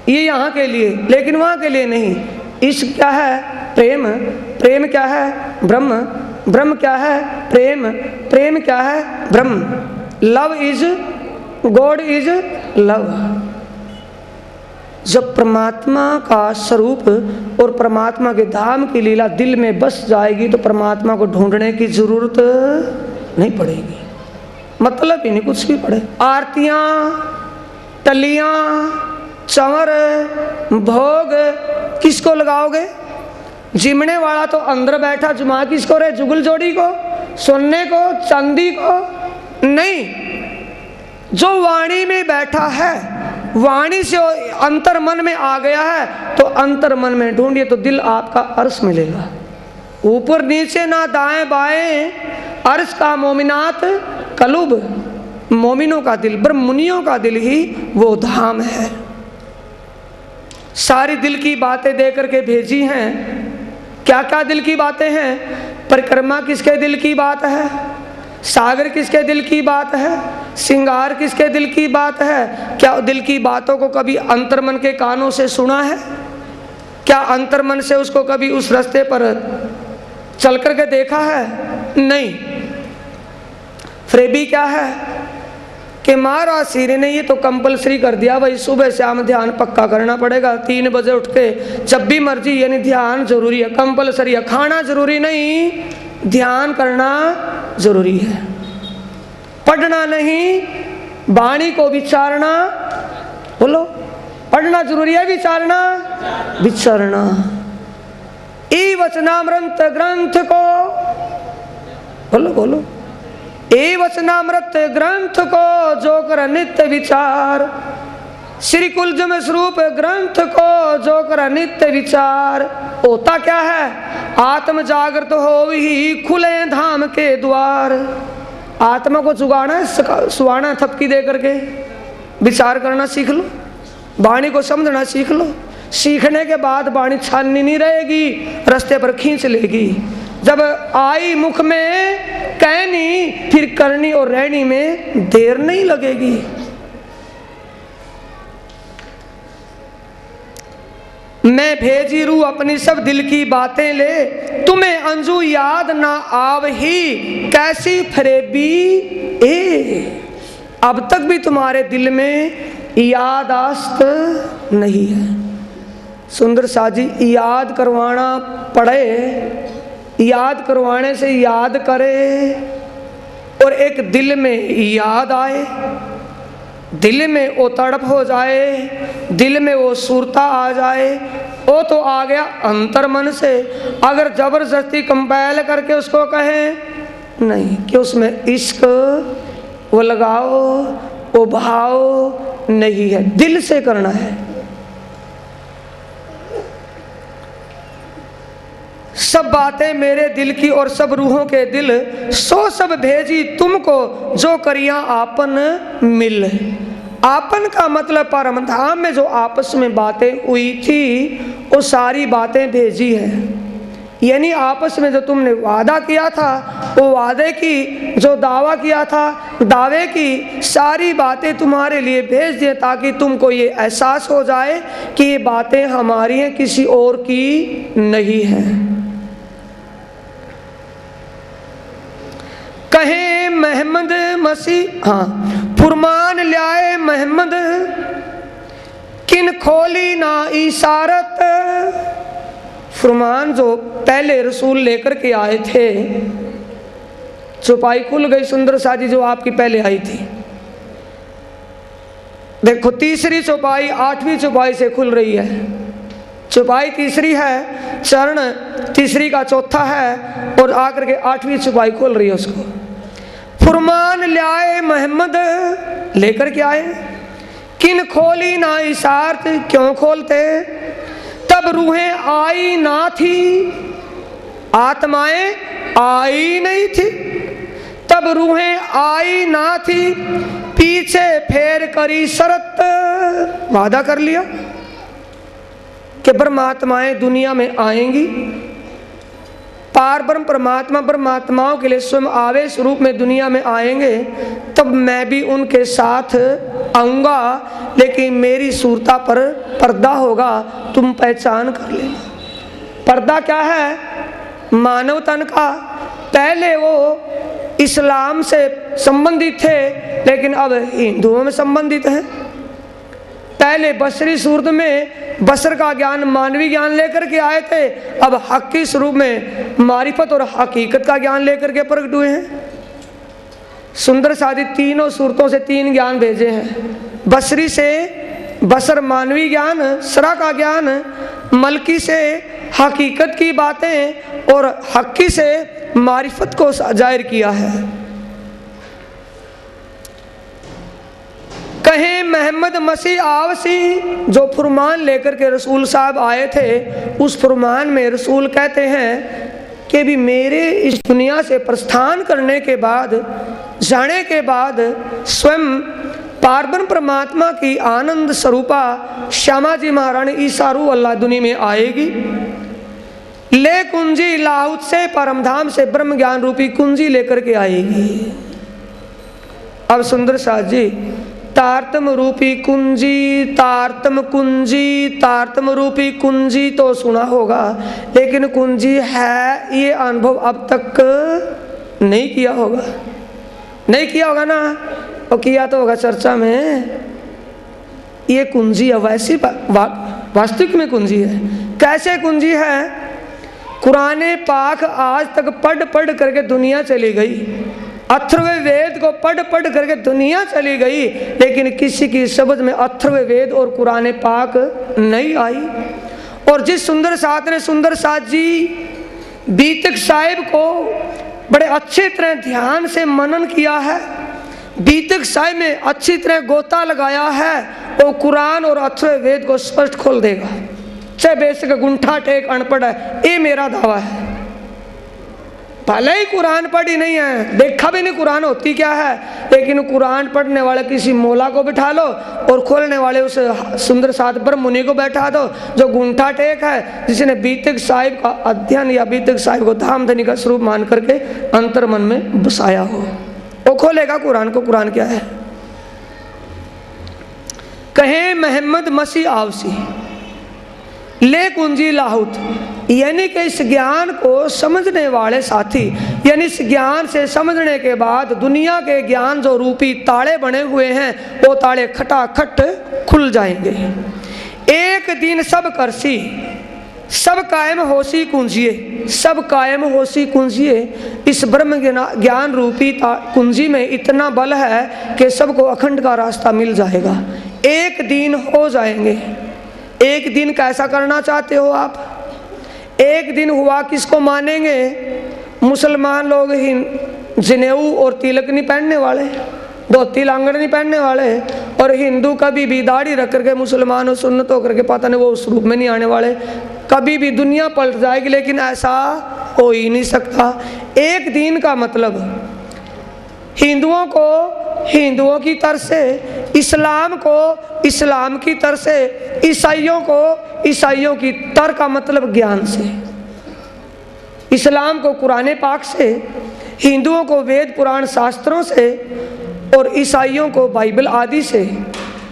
ये यहाँ के लिए, लेकिन वहाँ के लिए नहीं। इश्क क्या है? प्रेम। प्रेम क्या है? ब्रह्म। ब्रह्म क्या है? प्रेम। प्रेम क्या है? ब्रह्म। Love is God is love. जब परमात्मा का स्वरूप और परमात्मा के धाम की लीला दिल में बस जाएगी तो परमात्मा को ढूंढने की जरूरत नहीं पड़ेगी। मतलब ही नहीं कुछ भी पड़े। आरतियां, टलियां, चंवर, भोग किसको लगाओगे? जिमने वाला तो अंदर बैठा जुमा किसको रे? जुगल जोड़ी को, सोने को, चांदी को नहीं। जो वाणी में बैठा है, वाणी से अंतर मन में आ गया है तो अंतर मन में ढूंढिए तो दिल आपका अर्श मिलेगा। ऊपर नीचे ना दाएं बाएं, अर्श का मोमिनात कलुब, मोमिनों का दिल, पर मुनियों का दिल ही वो धाम है। सारी दिल की बातें दे करके भेजी हैं। क्या क्या दिल की बातें हैं? परिक्रमा किसके दिल की बात है? सागर किसके दिल की बात है? सिंगार किसके दिल की बात है? क्या दिल की बातों को कभी अंतर्मन के कानों से सुना है? क्या अंतर्मन से उसको कभी उस रास्ते पर चल करके देखा है? नहीं। फ्रेबी क्या है कि महाराज सीरे ने ये तो कंपलसरी कर दिया, भाई सुबह शाम ध्यान पक्का करना पड़ेगा, 3 बजे उठ के जब भी मर्जी, यानी ध्यान जरूरी है, कंपलसरी है। खाना जरूरी नहीं, ध्यान करना जरूरी है। पढ़ना नहीं, वाणी को विचारना, बोलो, पढ़ना जरूरी है, विचारना विचारना। ई वचनामृत ग्रंथ को, बोलो बोलो, ए वचनामृत ग्रंथ को जो कर नित्य विचार, श्री कुलजम स्वरूप ग्रंथ को जो कर नित्य विचार। होता क्या है? आत्म जागृत हो ही खुले धाम के द्वार। आत्मा को जुगाना, सुहाना थपकी दे करके विचार करना सीख लो, वाणी को समझना सीख लो। सीखने के बाद वाणी छाननी नहीं रहेगी, रास्ते पर खींच लेगी। जब आई मुख में कहनी, फिर करनी और रहनी में देर नहीं लगेगी। मैं भेजी रू अपनी सब दिल की बातें ले, तुम्हें अंजू याद ना आव ही कैसी फरेबी ए। अब तक भी तुम्हारे दिल में यादाश्त नहीं है। सुंदर साजी याद करवाना पड़े, याद करवाने से याद करे और एक दिल में याद आए, दिल में वो तड़प हो जाए, दिल में वो सुरता आ जाए, वो तो आ गया अंतर मन से। अगर जबरदस्ती कंपेल करके उसको कहें नहीं कि उसमें इश्क, वो लगाओ, वो भाव नहीं है, दिल से करना है। सब बातें मेरे दिल की और सब रूहों के दिल, सो सब भेजी तुमको जो करिया आपन मिल। आपन का मतलब परम धाम में जो आपस में बातें हुई थी वो सारी बातें भेजी है। यानी आपस में जो तुमने वादा किया था, वो वादे की, जो दावा किया था, दावे की सारी बातें तुम्हारे लिए भेज दिए, ताकि तुमको ये एहसास हो जाए कि ये बातें हमारी हैं, किसी और की नहीं है। कहे महमद मसीह, हाँ, फुरमान ल्याए महमद किन खोली ना इशारत। फुरमान जो पहले रसूल लेकर के आए थे, चौपाई खुल गई सुंदर साजी जो आपकी पहले आई थी। देखो तीसरी चौपाई 8वीं चौपाई से खुल रही है। चौपाई तीसरी है, चरण तीसरी का चौथा है और आकर के 8वीं चौपाई खोल रही है उसको। फुरमान ल्याए मोहम्मद, लेकर के आए, किन खोली ना इशारत, क्यों खोलते, तब रूहें आई ना थी, आत्माएं आई नहीं थी, तब रूहें आई ना थी, पीछे फेर करी शरत। वादा कर लिया कि परमात्माएं दुनिया में आएंगी, पार ब्रह्म परमात्मा परमात्माओं के लिए स्वयं आवेश रूप में दुनिया में आएंगे, तब मैं भी उनके साथ आऊंगा, लेकिन मेरी सूरता पर पर्दा होगा, तुम पहचान कर लेना। पर्दा क्या है? मानव तन का। पहले वो इस्लाम से संबंधित थे, लेकिन अब हिंदुओं में संबंधित हैं। पहले बशरी सूरत में बशर का ज्ञान, मानवी ज्ञान लेकर के आए थे, अब हक की स्वरूप में मारिफत और हकीकत का ज्ञान लेकर के प्रकट हुए हैं। सुंदर सादी तीनों सूरतों से 3 ज्ञान भेजे हैं। बशरी से बशर मानवी ज्ञान, सरा का ज्ञान, मलकी से हकीकत की बातें और हकी से मारिफत को जाहिर किया है। कहे मोहम्मद मसीह आवसी, जो फुरमान लेकर के रसूल साहब आए थे, उस फुरमान में रसूल कहते हैं कि भी मेरे इस दुनिया से प्रस्थान करने के बाद, जाने के बाद स्वयं पारब्रह्म परमात्मा की आनंद स्वरूपा श्यामा जी महारानी ईसा रूह अल्लाह दुनिया में आएगी। ले कुंजी लाहुत से परमधाम से ब्रह्म ज्ञान रूपी कुंजी लेकर के आएगी। अब सुंदर साथ जी, तारतम रूपी कुंजी, तारतम कुंजी, तारतम रूपी कुंजी तो सुना होगा, लेकिन कुंजी है ये अनुभव अब तक नहीं किया होगा। नहीं किया होगा ना, और किया तो होगा चर्चा में। ये कुंजी है, वैसी वास्तविक में कुंजी है। कैसे कुंजी है? कुरान पाक आज तक पढ़ पढ़ करके दुनिया चली गई, अथर्ववेद को पढ़ पढ़ करके दुनिया चली गई, लेकिन किसी की समझ में अथर्ववेद और कुरान पाक नहीं आई। और जिस सुंदर साथ ने, सुंदर साथ जी बीतक साहिब को बड़े अच्छी तरह ध्यान से मनन किया है, बीतक साहिब में अच्छी तरह गोता लगाया है, वो कुरान और अथर्ववेद को स्पष्ट खोल देगा, चाहे बेशक गुंठा टेक अनपढ़ है। ये मेरा दावा है। भले ही कुरान पढ़ी नहीं है, देखा भी नहीं कुरान होती क्या है, लेकिन कुरान पढ़ने वाले किसी मौला को बिठा लो और खोलने वाले उस सुंदर साथ ब्रह्म मुनि को बैठा दो, जो गुंठा टेक है, जिसने बीतक साहिब का अध्ययन या बीतक साहिब को धामधनी का स्वरूप मान करके अंतर मन में बसाया हो, वो खोलेगा कुरान को। कुरान क्या है? कहे मोहम्मद मसीह आवसी ले कुंजी लाहुत, यानी कि इस ज्ञान को समझने वाले साथी, यानी इस ज्ञान से समझने के बाद दुनिया के ज्ञान जो रूपी ताले बने हुए हैं, वो ताले खटाखट खुल जाएंगे। एक दिन सब करसी, सब कायम होसी कुंजिए, सब कायम होसी कुंजिए। इस ब्रह्म ज्ञान रूपी कुंजी में इतना बल है कि सबको अखंड का रास्ता मिल जाएगा। एक दिन हो जाएंगे। एक दिन कैसा करना चाहते हो आप? एक दिन हुआ किसको मानेंगे? मुसलमान लोग जनेऊ और तिलक नहीं पहनने वाले, धोती लांगड़ नहीं पहनने वाले, और हिंदू कभी भी दाढ़ी रख करके मुसलमान और सुन्नत होकर के पता नहीं वो उस रूप में नहीं आने वाले। कभी भी दुनिया पलट जाएगी, लेकिन ऐसा हो ही नहीं सकता। एक दिन का मतलब हिंदुओं को हिंदुओं की तरफ से, इस्लाम को इस्लाम की तरफ से, ईसाइयों को ईसाइयों की तरफ का मतलब ज्ञान से। इस्लाम को कुरान पाक से, हिंदुओं को वेद पुराण शास्त्रों से, और ईसाइयों को बाइबल आदि से।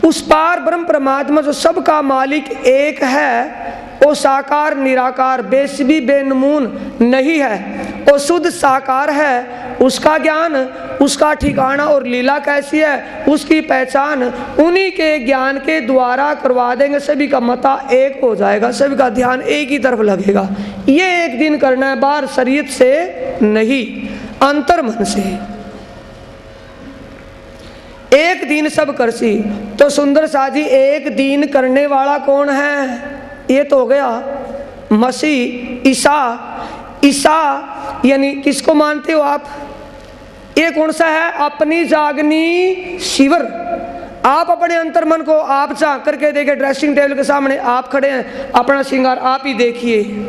उस पार ब्रह्म परमात्मा जो सबका मालिक एक है, वो साकार निराकार बेसबी बेनमून नहीं है, वो शुद्ध साकार है। उसका ज्ञान, उसका ठिकाना और लीला कैसी है, उसकी पहचान उन्हीं के ज्ञान के द्वारा करवा देंगे। सभी का मता एक हो जाएगा, सभी का ध्यान एक ही तरफ लगेगा। ये एक दिन करना है, बाहर शरीयत से नहीं, अंतर मन से। एक दिन सब करसी। तो सुंदर साजी, एक दिन करने वाला कौन है? ये तो हो गया मसीह, ईसा। ईसा यानी किसको मानते हो आप? ये कौन सा है? अपनी जागनी शिवर। आप अपने अंतर मन को आप झांक करके देखे, ड्रेसिंग टेबल के सामने आप खड़े हैं, अपना श्रृंगार आप ही देखिए।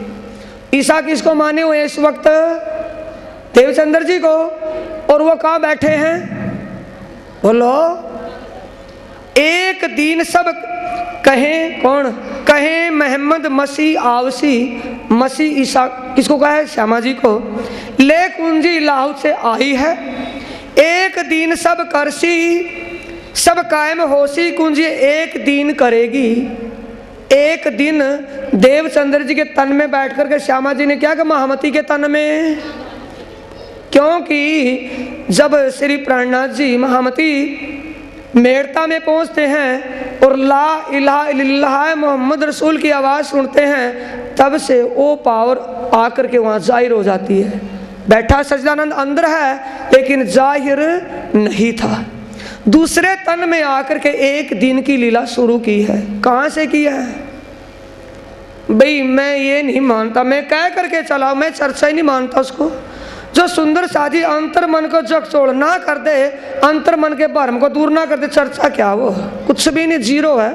ईसा किसको माने हुए इस वक्त? देवचंद्र जी को। और वो कहाँ बैठे हैं? बोलो। एक दिन सब कहें, कौन कहें? मोहम्मद मसीह आवसी। मसीह ईसा किसको कहा है? श्यामा जी को। ले कुंजी लाहुत से आई है। एक दिन सब करसी, सब कायम होसी कुंजी एक दिन करेगी। एक दिन देवचंद्र जी के तन में बैठ करके श्यामा जी ने क्या कहा? महामती के तन में। क्योंकि जब श्री प्राणनाथ जी महामती मेड़ता में पहुंचते हैं और ला इलाहा इल्लल्लाह मोहम्मद रसूल की आवाज़ सुनते हैं, तब से वो पावर आकर के वहाँ जाहिर हो जाती है। बैठा सच्चिदानंद अंदर है, लेकिन जाहिर नहीं था। दूसरे तन में आकर के एक दिन की लीला शुरू की है। कहाँ से की है? भाई मैं ये नहीं मानता, मैं कह करके चला, मैं चर्चा ही नहीं मानता उसको। जो सुंदर साजी अंतर मन को झकझोर ना कर दे, अंतर मन के भरम को दूर ना कर दे, चर्चा क्या? वो कुछ भी नहीं, जीरो है।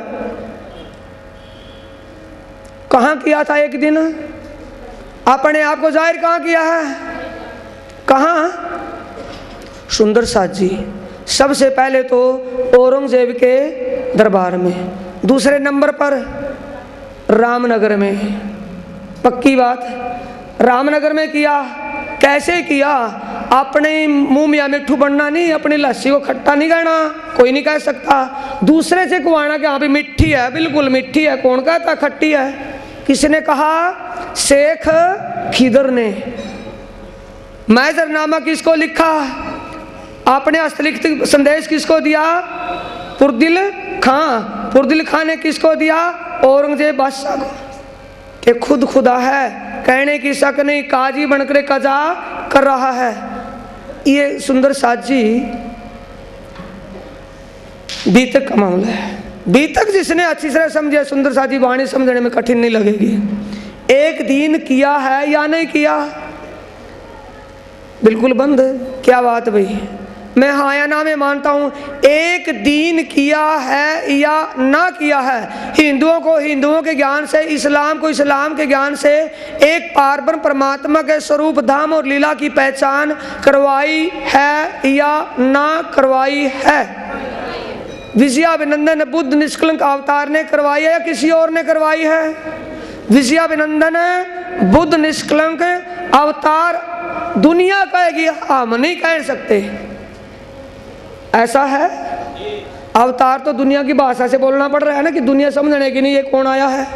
कहाँ किया था एक दिन? अपने आप को जाहिर कहाँ किया है? कहाँ? सुंदर साथ जी सबसे पहले तो औरंगजेब के दरबार में, दूसरे नंबर पर रामनगर में। पक्की बात, रामनगर में किया। कैसे किया? अपने मुंह में मिठू बनना नहीं, अपनी लस्सी को खट्टा नहीं कहना, कोई नहीं कह सकता। दूसरे से कुआना कि हाँ भी मिट्टी है, बिल्कुल मिट्टी है। कौन कहता खट्टी है? किसने कहा? शेख खिदर ने। मैजरनामा किसको लिखा? आपने हस्तलिखित संदेश किसको दिया? पुरदिल खां। पुरदिल खां ने किसको दिया? औरंगजेब बादशाह को। कि खुद खुदा है, कहने की शक नहीं, काजी बनकर कजा कर रहा है। ये सुंदर साथ जी बीतक का मामला है। बीतक जिसने अच्छी तरह समझा, सुंदर साथ जी वाणी समझने में कठिन नहीं लगेगी। एक दिन किया है या नहीं किया? बिल्कुल बंद। क्या बात भाई, मैं हाँ या ना में मानता हूं। एक दिन किया है या ना किया है? हिंदुओं को हिंदुओं के ज्ञान से, इस्लाम को इस्लाम के ज्ञान से एक पारब्रह्म परमात्मा के स्वरूप, धाम और लीला की पहचान करवाई है या ना करवाई है? विजयाभिनंदन बुद्ध निष्कलंक अवतार ने करवाई है या किसी और ने करवाई है? विजयाभिनंदन बुद्ध निष्कलंक अवतार दुनिया कहेगी, हम नहीं कह सकते। ऐसा है? अवतार तो दुनिया की भाषा से बोलना पड़ रहा है ना, कि दुनिया समझने की नहीं ये कौन आया है।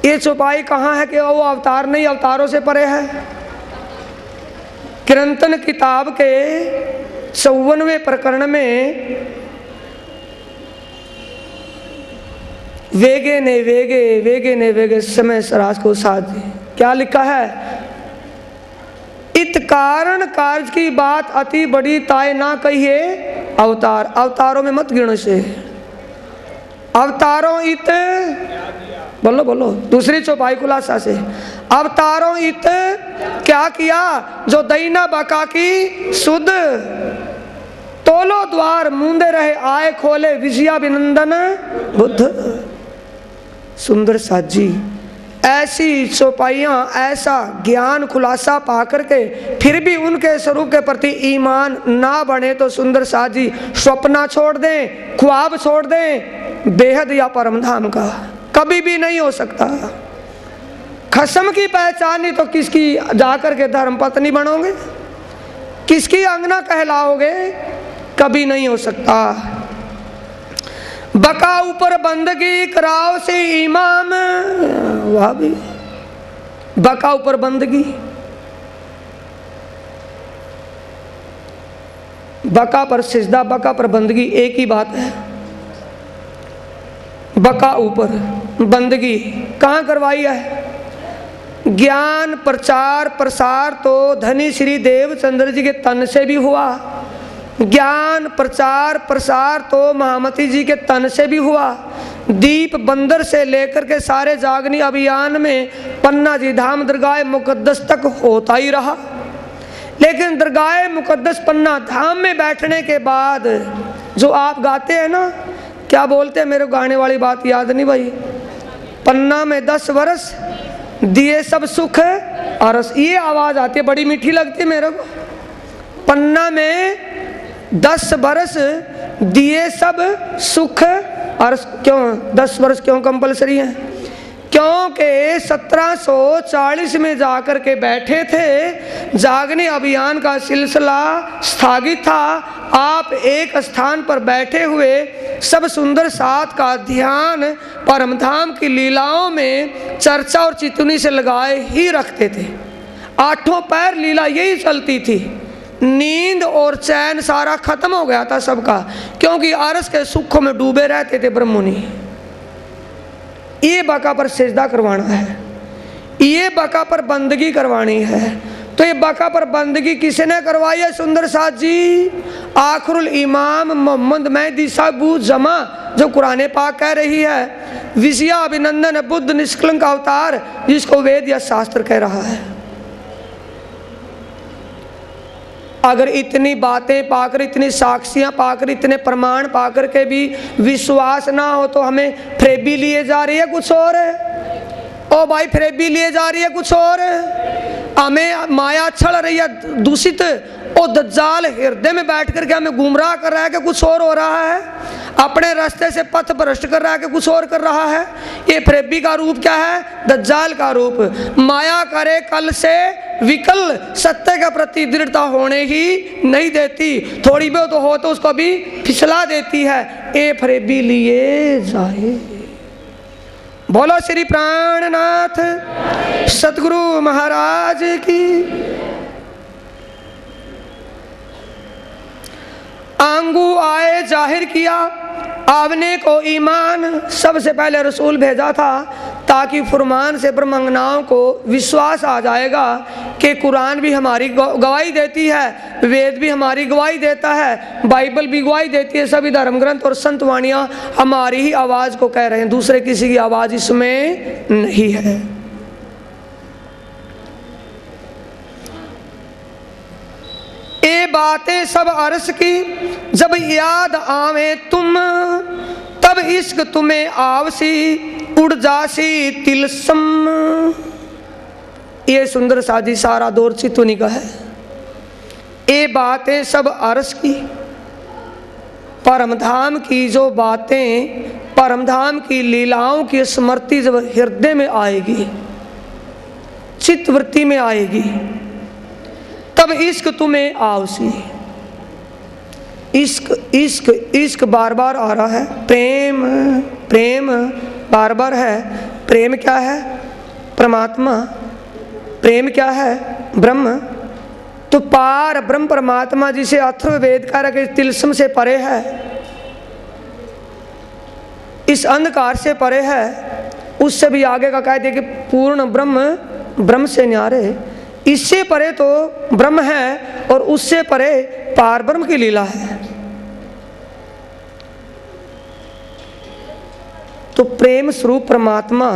ये छुपाई कहाँ है कि वो अवतार नहीं, अवतारों से परे है। कीर्तन किताब के 54वें प्रकरण में वेगे ने वेगे, वेगे ने वेगे समय सराज को साथ क्या लिखा है? इत कारण कार्य की बात अति बड़ी ताय ना कहिए अवतार। अवतारों में मत गिनो से। अवतारों इत, बोलो बोलो, दूसरी चौपाई खुलासा से। अवतारों इत क्या किया? जो दैना बका की सुध तोलो द्वार मूंदे रहे, आए खोले विजयाभिनंदन बुद्ध। सुंदर साथ जी ऐसी चौपाइयाँ, ऐसा ज्ञान खुलासा पा करके फिर भी उनके स्वरूप के प्रति ईमान ना बने तो सुंदर साथ जी स्वप्ना छोड़ दें, ख्वाब छोड़ दें, बेहद या परम धाम का कभी भी नहीं हो सकता। खसम की पहचान नहीं तो किसकी जाकर के धर्म पत्नी बनोगे? किसकी अंगना कहलाओगे? कभी नहीं हो सकता। बका ऊपर बंदगी कराओ से इमाम, वह भी बका ऊपर बंदगी, बका पर सिजदा, बका पर बंदगी एक ही बात है। बका ऊपर बंदगी कहाँ करवाई है? ज्ञान प्रचार प्रसार तो धनी श्री देवचंद्र जी के तन से भी हुआ। ज्ञान प्रचार प्रसार तो महामती जी के तन से भी हुआ। दीप बंदर से लेकर के सारे जागनी अभियान में पन्ना जी धाम दरगाह मुकद्दस तक होता ही रहा। लेकिन दरगाह मुकद्दस पन्ना धाम में बैठने के बाद जो आप गाते हैं ना, क्या बोलते हैं? मेरे गाने वाली बात याद नहीं भाई। पन्ना में 10 वर्ष दिए सब सुख अरस, ये आवाज आती है, बड़ी मीठी लगती है मेरे को। पन्ना में 10 बरस दिए सब सुख और क्यों 10 वर्ष क्यों कंपलसरी है? क्योंकि 1740 में जाकर के बैठे थे, जागने अभियान का सिलसिला स्थगित था। आप एक स्थान पर बैठे हुए सब सुंदर साथ का ध्यान परमधाम की लीलाओं में चर्चा और चितुनी से लगाए ही रखते थे। 8 पैर लीला यही चलती थी। नींद और चैन सारा खत्म हो गया था सबका, क्योंकि अरस के सुखों में डूबे रहते थे ब्रह्ममुनि। ये बका पर सिजदा करवाना है, ये बका पर बंदगी करवानी है। तो ये बका पर बंदगी किसने करवाई है? सुंदर साथ जी, आखिरुल इमाम मोहम्मद मेहदी साहब जमा, जो कुरान पाक कह रही है विजयाभिनंदन बुद्ध निष्कलंक अवतार, जिसको वेद या शास्त्र कह रहा है। अगर इतनी बातें पाकर, इतनी साक्षियां पाकर, इतने प्रमाण पाकर के भी विश्वास ना हो तो हमें फ्रेबी लिए जा रही है कुछ और है। ओ भाई फरेबी लिए जा रही है कुछ और, हमें माया छड़ रही है दूषित, ओ दज्जाल हृदय में बैठ करके हमें गुमराह कर रहा है कि कुछ और हो रहा है, अपने रास्ते से पथ भ्रष्ट कर रहा है कि कुछ और कर रहा है। ये फरेबी का रूप क्या है? दज्जाल का रूप। माया करे कल से विकल, सत्य के प्रति दृढ़ता होने ही नहीं देती, थोड़ी बहुत तो हो तो उसको भी फिसला देती है। ए फरेबी लिए जाए। बोलो श्री प्राणनाथ सतगुरु महाराज की। आंगू आए जाहिर किया आपने को ईमान, सबसे पहले रसूल भेजा था ताकि फुरमान से ब्रह्मंगनाओं को विश्वास आ जाएगा कि कुरान भी हमारी गवाही देती है, वेद भी हमारी गवाही देता है, बाइबल भी गवाही देती है, सभी धर्म ग्रंथ और संत वाणियाँ हमारी ही आवाज़ को कह रहे हैं, दूसरे किसी की आवाज़ इसमें नहीं है। ये बातें सब अर्श की जब याद आवे तुम, तब इश्क तुम्हें आवसी उड़ जासी तिलसम। ये सुंदर साजी सारा दौर चितुनी का है। ये बातें सब अर्श की, परमधाम की जो बातें, परमधाम की लीलाओं की स्मृति जब हृदय में आएगी, चित्तवृत्ति में आएगी, तब इश्क तुम्हें आवसी। इश्क इश्क इश्क बार बार आ रहा है, प्रेम प्रेम बार बार है। प्रेम क्या है? परमात्मा। प्रेम क्या है? ब्रह्म। तो पार ब्रह्म परमात्मा जिसे अथर्ववेद कारक तिलस्म से परे है, इस अंधकार से परे है, उससे भी आगे का कह दिया कि पूर्ण ब्रह्म, ब्रह्म से न्यारे। इससे परे तो ब्रह्म है और उससे परे पार ब्रह्म की लीला है। तो प्रेम स्वरूप परमात्मा,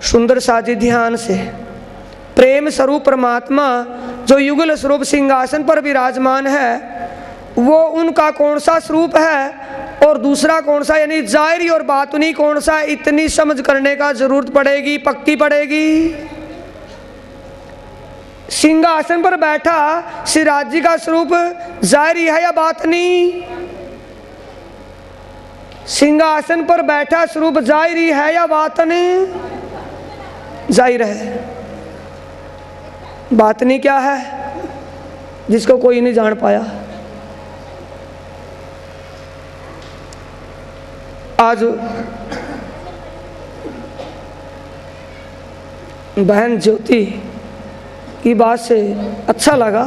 सुंदर साजी ध्यान से, प्रेम स्वरूप परमात्मा जो युगल स्वरूप सिंहासन पर विराजमान है, वो उनका कौन सा स्वरूप है और दूसरा कौन सा, यानी जाहिरी और बातुनी कौन सा, इतनी समझ करने का जरूरत पड़ेगी, पक्की पड़ेगी। सिंहासन पर बैठा श्रीराज जी का स्वरूप जाहिरी है या बातनी? सिंहासन पर बैठा स्वरूप जाहिरी है या बातनी? जाहिर है। बातनी क्या है? जिसको कोई नहीं जान पाया। आज बहन ज्योति की बात से अच्छा लगा।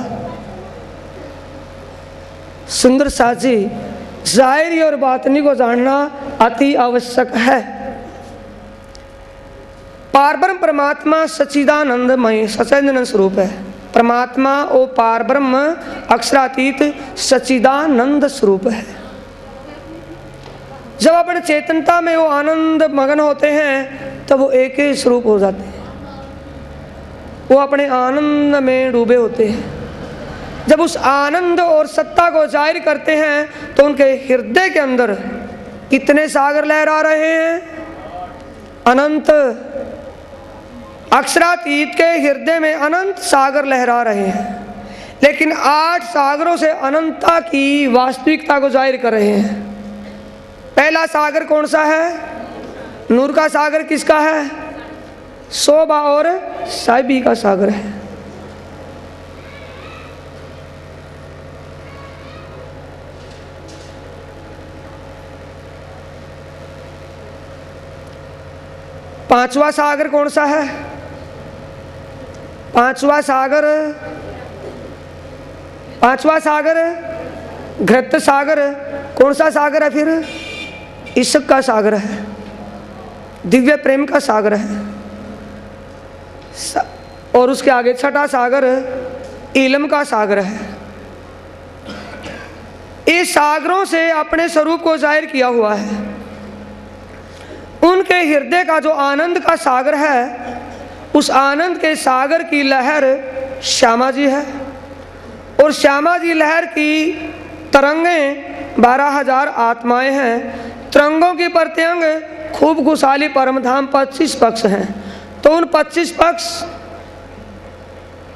सुंदर साजी जाहिरी और बातनी को जानना अति आवश्यक है। पारब्रह्म परमात्मा सच्चिदानंदमय सच्चिदानंद स्वरूप है। परमात्मा और पारब्रह्म अक्षरातीत सच्चिदानंद स्वरूप है। जब अपने चेतनता में वो आनंद मगन होते हैं तब वो एक ही स्वरूप हो जाते हैं, वो अपने आनंद में डूबे होते हैं। जब उस आनंद और सत्ता को जाहिर करते हैं तो उनके हृदय के अंदर कितने सागर लहरा रहे हैं? अनंत। अक्षरातीत के हृदय में अनंत सागर लहरा रहे हैं, लेकिन 8 सागरों से अनंतता की वास्तविकता को जाहिर कर रहे हैं। पहला सागर कौन सा है? नूर का सागर किसका है? शोभा और साहिबी का सागर है। पांचवा सागर कौन सा है? पांचवा सागर घृत सागर। कौन सा सागर है फिर? इश्क का सागर है, दिव्य प्रेम का सागर है। और उसके आगे छठा सागर इल्म का सागर है। इस सागरों से अपने स्वरूप को जाहिर किया हुआ है। उनके हृदय का जो आनंद का सागर है, उस आनंद के सागर की लहर श्यामा जी है। और श्यामा जी लहर की तरंगें 12,000 आत्माएं हैं। तरंगों की प्रत्यंग खूब खुशहाली परमधाम 25 पक्ष हैं। तो उन 25 पक्ष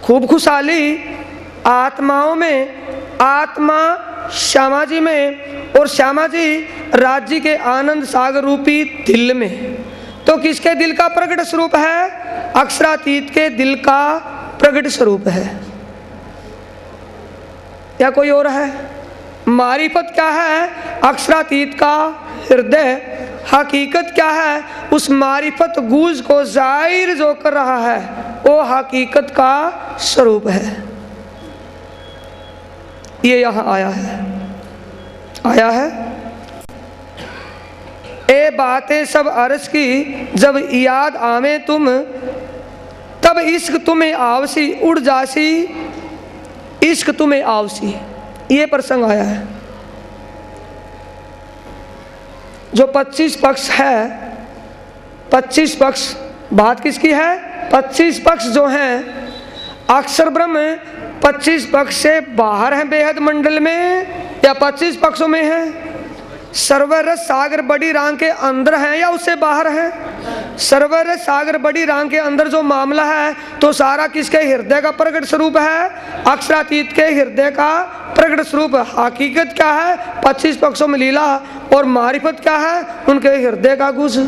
खूब खुशहाली आत्माओं में, आत्मा श्यामा जी में और श्यामा जी राज्य के आनंद सागर रूपी दिल में। तो किसके दिल का प्रकट स्वरूप है? अक्षरातीत के दिल का प्रकट स्वरूप है या कोई और है? मारिफत क्या है? अक्षरातीत का हृदय। हकीकत क्या है? उस मारिफत गूंज को जाहिर जो कर रहा है वो हकीकत का स्वरूप है। ये यहां आया है, आया है। ए बातें सब अर्ज की जब याद आवे तुम, तब इश्क तुम्हें आवसी उड़ जासी, इश्क तुम्हें आवसी। ये प्रसंग आया है। जो 25 पक्ष है, 25 पक्ष बात किसकी है? 25 पक्ष जो हैं अक्षर ब्रह्म 25 पक्ष से बाहर हैं बेहद मंडल में या 25 पक्षों में हैं? सर्वरस सागर बड़ी रांग के अंदर हैं या उससे बाहर हैं? सर्वरस सागर बड़ी रांग के अंदर जो मामला है तो सारा किसके हृदय का प्रकट स्वरूप है? अक्षरातीत के हृदय का प्रकट स्वरूप। हकीकत क्या है? 25 पक्षों में लीला। और मारिफत क्या है? उनके हृदय का गुज।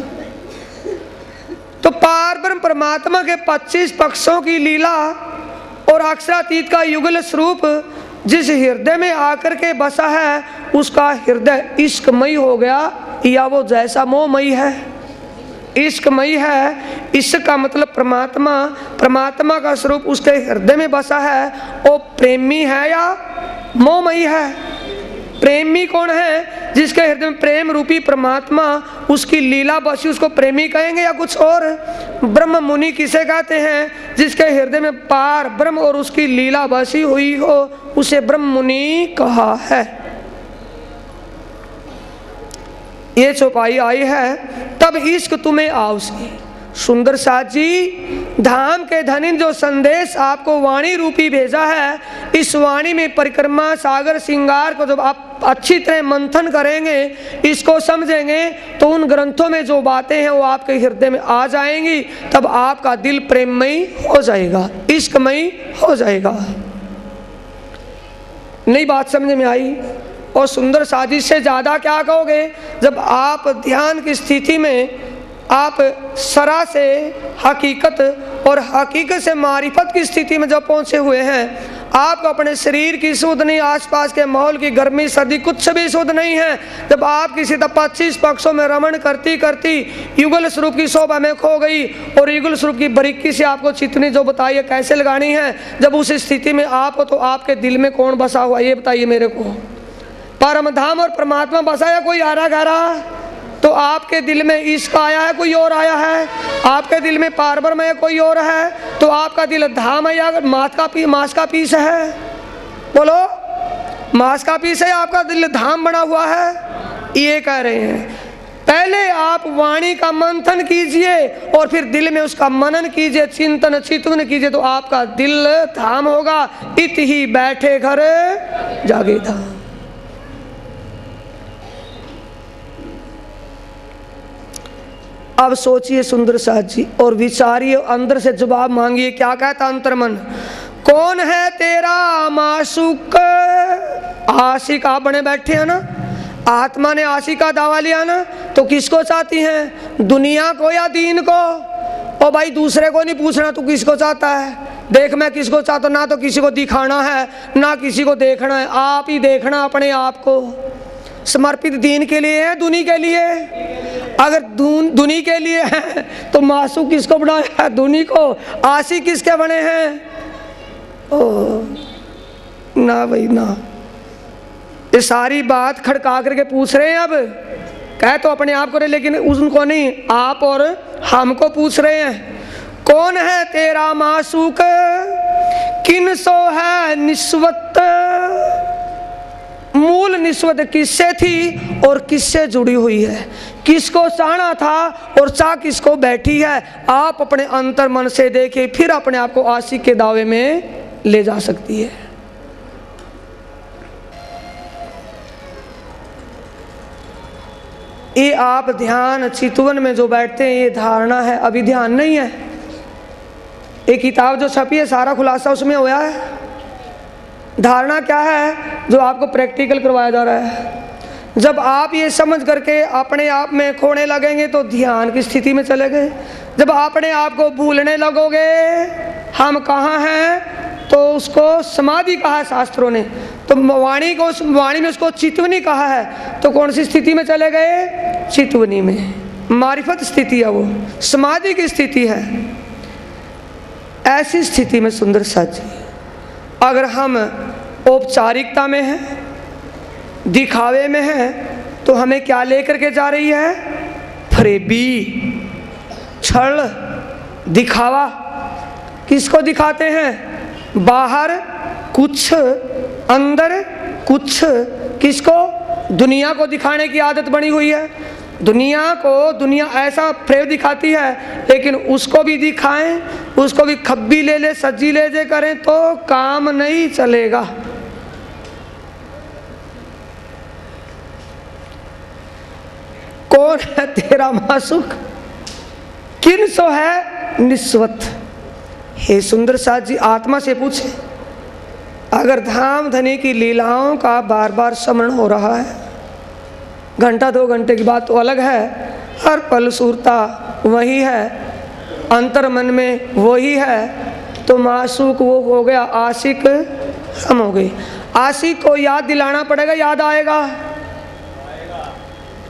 तो पार ब्रह्म परमात्मा के 25 पक्षों की लीला और अक्षरातीत का युगल स्वरूप जिस हृदय में आकर के बसा है उसका हृदय इश्कमयी हो गया या वो जैसा मोहमयी है? इश्कमयी है। इश्क का मतलब परमात्मा, परमात्मा का स्वरूप उसके हृदय में बसा है। वो प्रेमी है या मोहमयी है? प्रेमी कौन है? जिसके हृदय में प्रेम रूपी परमात्मा उसकी लीला बसी, उसको प्रेमी कहेंगे या कुछ और? ब्रह्म मुनि किसे कहते हैं? जिसके हृदय में पार ब्रह्म और उसकी लीला बसी हुई हो उसे ब्रह्म मुनि कहा है। ये चौपाई आई है। तब इश्क तुम्हें आवसी। सुंदर साथ जी धाम के धनिन जो संदेश आपको वाणी रूपी भेजा है, इस वाणी में परिक्रमा सागर श्रृंगार को जब आप अच्छी तरह मंथन करेंगे, इसको समझेंगे तो उन ग्रंथों में जो बातें हैं वो आपके हृदय में आ जाएंगी। तब आपका दिल प्रेममयी हो जाएगा, इश्कमयी हो जाएगा। नई बात समझ में आई? और सुंदर साजिश से ज़्यादा क्या कहोगे? जब आप ध्यान की स्थिति में आप सरा से हकीकत और हकीकत से मारिफत की स्थिति में जब पहुंचे हुए हैं, आपको अपने शरीर की सुध नहीं, आसपास के माहौल की गर्मी सर्दी कुछ भी सुध नहीं है। जब आप किसी 25 पक्षों में रमण करती करती युगल स्वरूप की शोभा में खो गई और युगल स्वरूप की बारीकी से आपको चितनी जो बताई है कैसे लगानी है, जब उस स्थिति में आप हो तो आपके दिल में कौन बसा हुआ ये बताइए मेरे को? परम धाम और परमात्मा बसा या कोई आरा गारा? तो आपके दिल में इश्क आया है, कोई और आया है? आपके दिल में पारब्रह्म है, कोई और है? तो आपका दिल धाम है या मांस का पीस है? बोलो, मांस का पीस है या आपका दिल धाम बना हुआ है? ये कह रहे हैं। पहले आप वाणी का मंथन कीजिए और फिर दिल में उसका मनन कीजिए, चिंतन चितवन कीजिए, तो आपका दिल धाम होगा। इत ही बैठे घर जागे धाम। अब सोचिए सुंदर साथ जी और विचारिए, अंदर से जवाब मांगिए। क्या कहता अंतर्मन? कौन है तेरा माशूक? आशिक आप बने बैठे हैं ना, आत्मा ने आशिक का दावा लिया ना, तो किसको चाहती हैं? दुनिया को या दीन को? ओ भाई दूसरे को नहीं पूछना तू किसको चाहता है। देख मैं किसको चाहता हूं, ना तो किसी को दिखाना है ना किसी को देखना है, आप ही देखना अपने आप को। समर्पित दीन के लिए है, दुनी के लिए? अगर दुनी के लिए है तो मासूक किसको बनाया है? दुनी को। आशिक किसके बने हैं? ओ ना भाई ना। ये सारी बात खड़का करके पूछ रहे हैं। अब कह तो अपने आप को रहे लेकिन उनको नहीं, आप और हमको पूछ रहे हैं। कौन है तेरा मासूक? किन सो है निस्वत? मूल निस्वत किससे थी और किससे जुड़ी हुई है? किसको चाहना था और चाह किसको बैठी है? आप अपने अंतर मन से देखिए, फिर अपने आप को आशिक के दावे में ले जा सकती है। ये आप ध्यान चितवन में जो बैठते हैं ये धारणा है, अभी ध्यान नहीं है। एक किताब जो छपी है सारा खुलासा उसमें हुआ है। धारणा क्या है जो आपको प्रैक्टिकल करवाया जा रहा है। जब आप ये समझ करके अपने आप में खोने लगेंगे तो ध्यान की स्थिति में चले गए। जब अपने आप को भूलने लगोगे हम कहाँ हैं, तो उसको समाधि कहा है शास्त्रों ने। तो वाणी में उसको चितवनी कहा है। तो कौन सी स्थिति में चले गए? चितवनी में। मारिफत स्थिति है वो, समाधि की स्थिति है। ऐसी स्थिति में सुंदर साथ जी अगर हम औपचारिकता में हैं, दिखावे में हैं, तो हमें क्या लेकर के जा रही है? फरेबी, छल, दिखावा। किसको दिखाते हैं? बाहर कुछ, अंदर कुछ। किसको? दुनिया को दिखाने की आदत बनी हुई है। दुनिया को दुनिया ऐसा प्रेम दिखाती है, लेकिन उसको भी दिखाएं, उसको भी खब्बी ले ले सज्जी ले जे करें तो काम नहीं चलेगा। कौन है तेरा मासूक? किन सो है निस्वत? हे सुंदर साथ जी आत्मा से पूछे। अगर धाम धनी की लीलाओं का बार बार स्मरण हो रहा है, घंटा 2 घंटे की बात तो अलग है, हर पल सुरता वही है, अंतर मन में वही है, तो मासूक वो हो गया, आशिक हम हो गए। आशिक को याद दिलाना पड़ेगा, याद आएगा?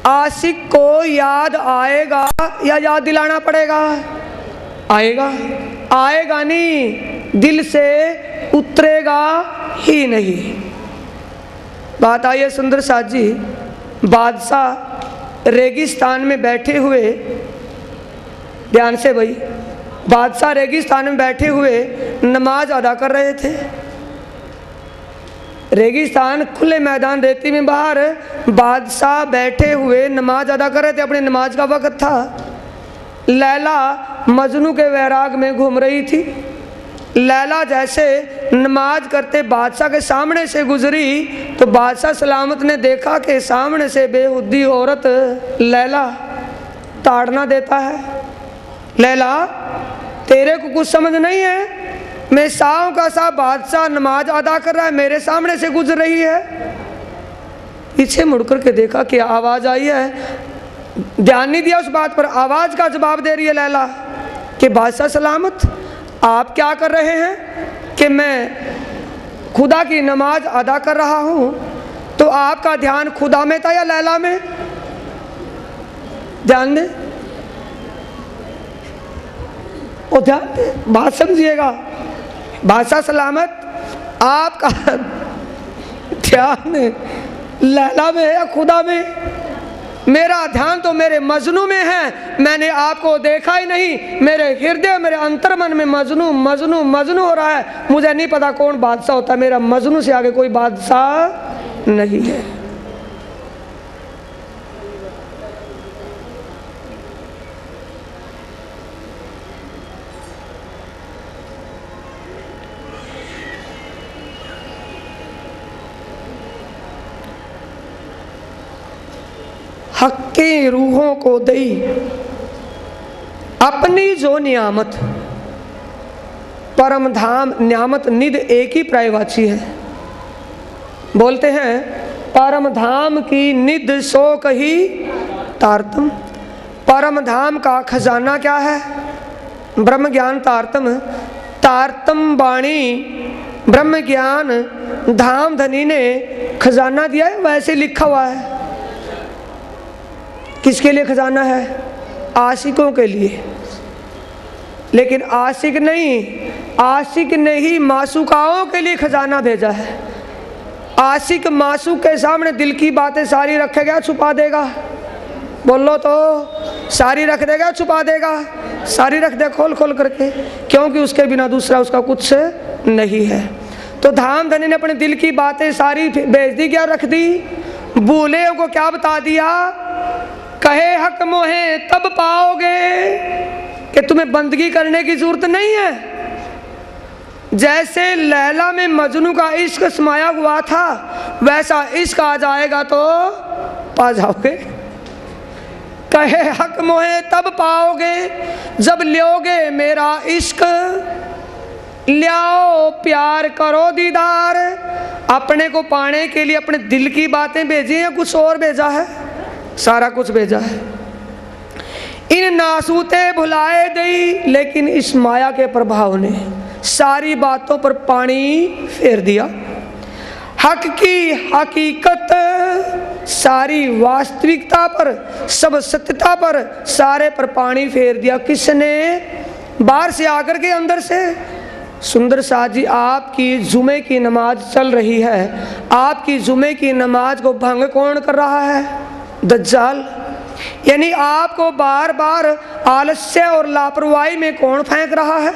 आशिक को याद आएगा या याद दिलाना पड़ेगा? आएगा। आएगा नहीं, दिल से उतरेगा ही नहीं। बात आई है सुंदर साथ जी, बादशाह रेगिस्तान में बैठे हुए, ध्यान से भाई, बादशाह रेगिस्तान में बैठे हुए नमाज अदा कर रहे थे। रेगिस्तान खुले मैदान रेती में बाहर बादशाह बैठे हुए नमाज अदा कर रहे थे। अपनी नमाज का वक्त था। लैला मजनू के वैराग में घूम रही थी। लैला जैसे नमाज करते बादशाह के सामने से गुजरी तो बादशाह सलामत ने देखा कि सामने से बेहुदी औरत लैला ताड़ना देता है। लैला तेरे को कुछ समझ नहीं है? मैं साव का सा बादशाह नमाज अदा कर रहा है, मेरे सामने से गुजर रही है। पीछे मुड़कर के देखा कि आवाज़ आई है। ध्यान नहीं दिया उस बात पर। आवाज़ का जवाब दे रही है लैला कि बादशाह सलामत आप क्या कर रहे हैं? कि मैं खुदा की नमाज अदा कर रहा हूँ। तो आपका ध्यान खुदा में था या लैला में? ध्यान दे, वो ध्यान दे, बात समझिएगा। बादशाह सलामत आपका ध्यान लैला में है या खुदा में? मेरा ध्यान तो मेरे मजनू में है। मैंने आपको देखा ही नहीं। मेरे हृदय मेरे अंतर्मन में मजनू मजनू मजनू हो रहा है। मुझे नहीं पता कौन बादशाह होता है। मेरा मजनू से आगे कोई बादशाह नहीं है। हक के रूहों को दई अपनी जो नियामत, परम धाम नियामत निध एक ही प्रायवाची है। बोलते हैं परम धाम की निध सो कही तारतम। परम धाम का खजाना क्या है? ब्रह्म ज्ञान तारतम। तारतम वाणी ब्रह्म ज्ञान धाम धनी ने खजाना दिया है, वैसे लिखा हुआ है। किसके लिए खजाना है? आशिकों के लिए। लेकिन आशिक नहीं, आशिक ने ही मासूकाओं के लिए खजाना भेजा है। आशिक मासूक के सामने दिल की बातें सारी रखेगा, छुपा देगा? बोलो तो सारी रख देगा, छुपा देगा? सारी रख दे खोल खोल करके, क्योंकि उसके बिना दूसरा उसका कुछ नहीं है। तो धाम धनी ने अपने दिल की बातें सारी भेज दी, क्या रख दी? भूले को क्या बता दिया? कहे हक मोहे तब पाओगे कि तुम्हें बंदगी करने की जरूरत नहीं है। जैसे लैला में मजनू का इश्क समाया हुआ था, वैसा इश्क आ जाएगा तो पा जाओगे। कहे हक मोहे तब पाओगे जब लोगे मेरा इश्क, लियाओ प्यार करो दीदार। अपने को पाने के लिए अपने दिल की बातें भेजी या कुछ और भेजा है? सारा कुछ भेजा है। इन नासूते भुलाए दई, लेकिन इस माया के प्रभाव ने सारी बातों पर पानी फेर दिया। हक की हकीकत सारी वास्तविकता पर, सब सत्यता पर, सारे पर पानी फेर दिया। किसने? बाहर से आकर के अंदर से। सुंदर साथ जी, आपकी जुमे की नमाज चल रही है, आपकी जुमे की नमाज को भंग कौन कर रहा है? दज्जाल। यानी आपको बार बार आलस्य और लापरवाही में कौन फेंक रहा है,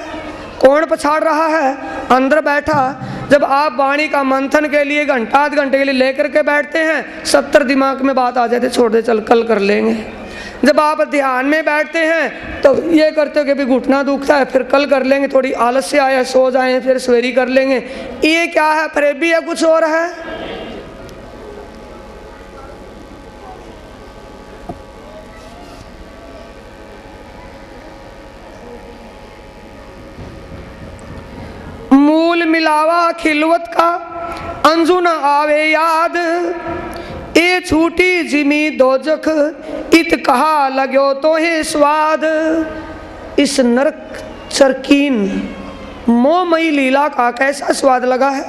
कौन पछाड़ रहा है? अंदर बैठा। जब आप वाणी का मंथन के लिए घंटा आध घंटे के लिए लेकर के बैठते हैं, 70 दिमाग में बात आ जाती, छोड़ दे चल कल कर लेंगे। जब आप ध्यान में बैठते हैं तो ये करते हो कि भी घुटना दुखता है, फिर कल कर लेंगे, थोड़ी आलस्य आया सो जाए, फिर सवेरी कर लेंगे। ये क्या है? फरेबी है, कुछ और है? मूल मिलावा खिलवत का अंजू न आवे याद, ए छूटी जिमी दोजख इत कहा लगो तो है स्वाद। इस नरक चरकीन मोहमयी लीला का कैसा स्वाद लगा है,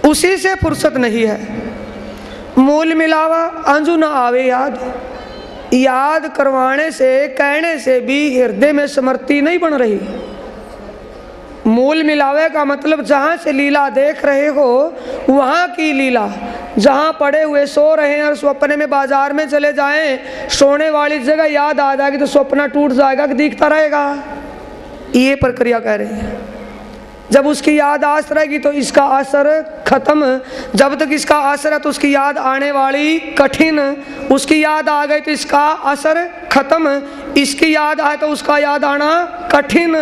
उसी से फुर्सत नहीं है। मूल मिलावा अंजू न आवे याद, याद करवाने से कहने से भी हृदय में स्मृति नहीं बन रही। मूल मिलावे का मतलब जहाँ से लीला देख रहे हो वहाँ की लीला, जहाँ पड़े हुए सो रहे हैं और स्वप्न में बाजार में चले जाएं, सोने वाली जगह याद आ जाएगी तो स्वप्न टूट जाएगा कि दिखता रहेगा? ये प्रक्रिया कह रहे हैं। जब उसकी याद आस रहेगी तो इसका असर खत्म, जब तक इसका असर है तो उसकी याद आने वाली कठिन, उसकी याद आ गई तो इसका असर खत्म, इसकी याद आए तो उसका याद आना कठिन।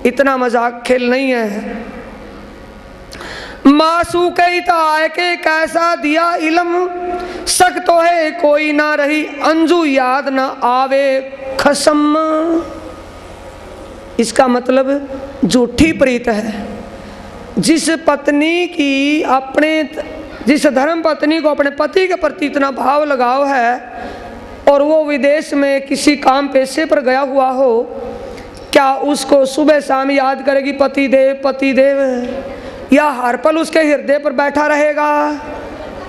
इतना मजाक खेल नहीं है। मासू के आए के कैसा दिया इल्म, शक तो है कोई ना रही, अंजू याद ना आवे खसम। इसका मतलब झूठी प्रीत है। जिस पत्नी की जिस धर्म पत्नी को अपने पति के प्रति इतना भाव लगाव है और वो विदेश में किसी काम पेशे पर गया हुआ हो, क्या उसको सुबह शाम याद करेगी पति देव पति देव, या हर पल उसके हृदय पर बैठा रहेगा?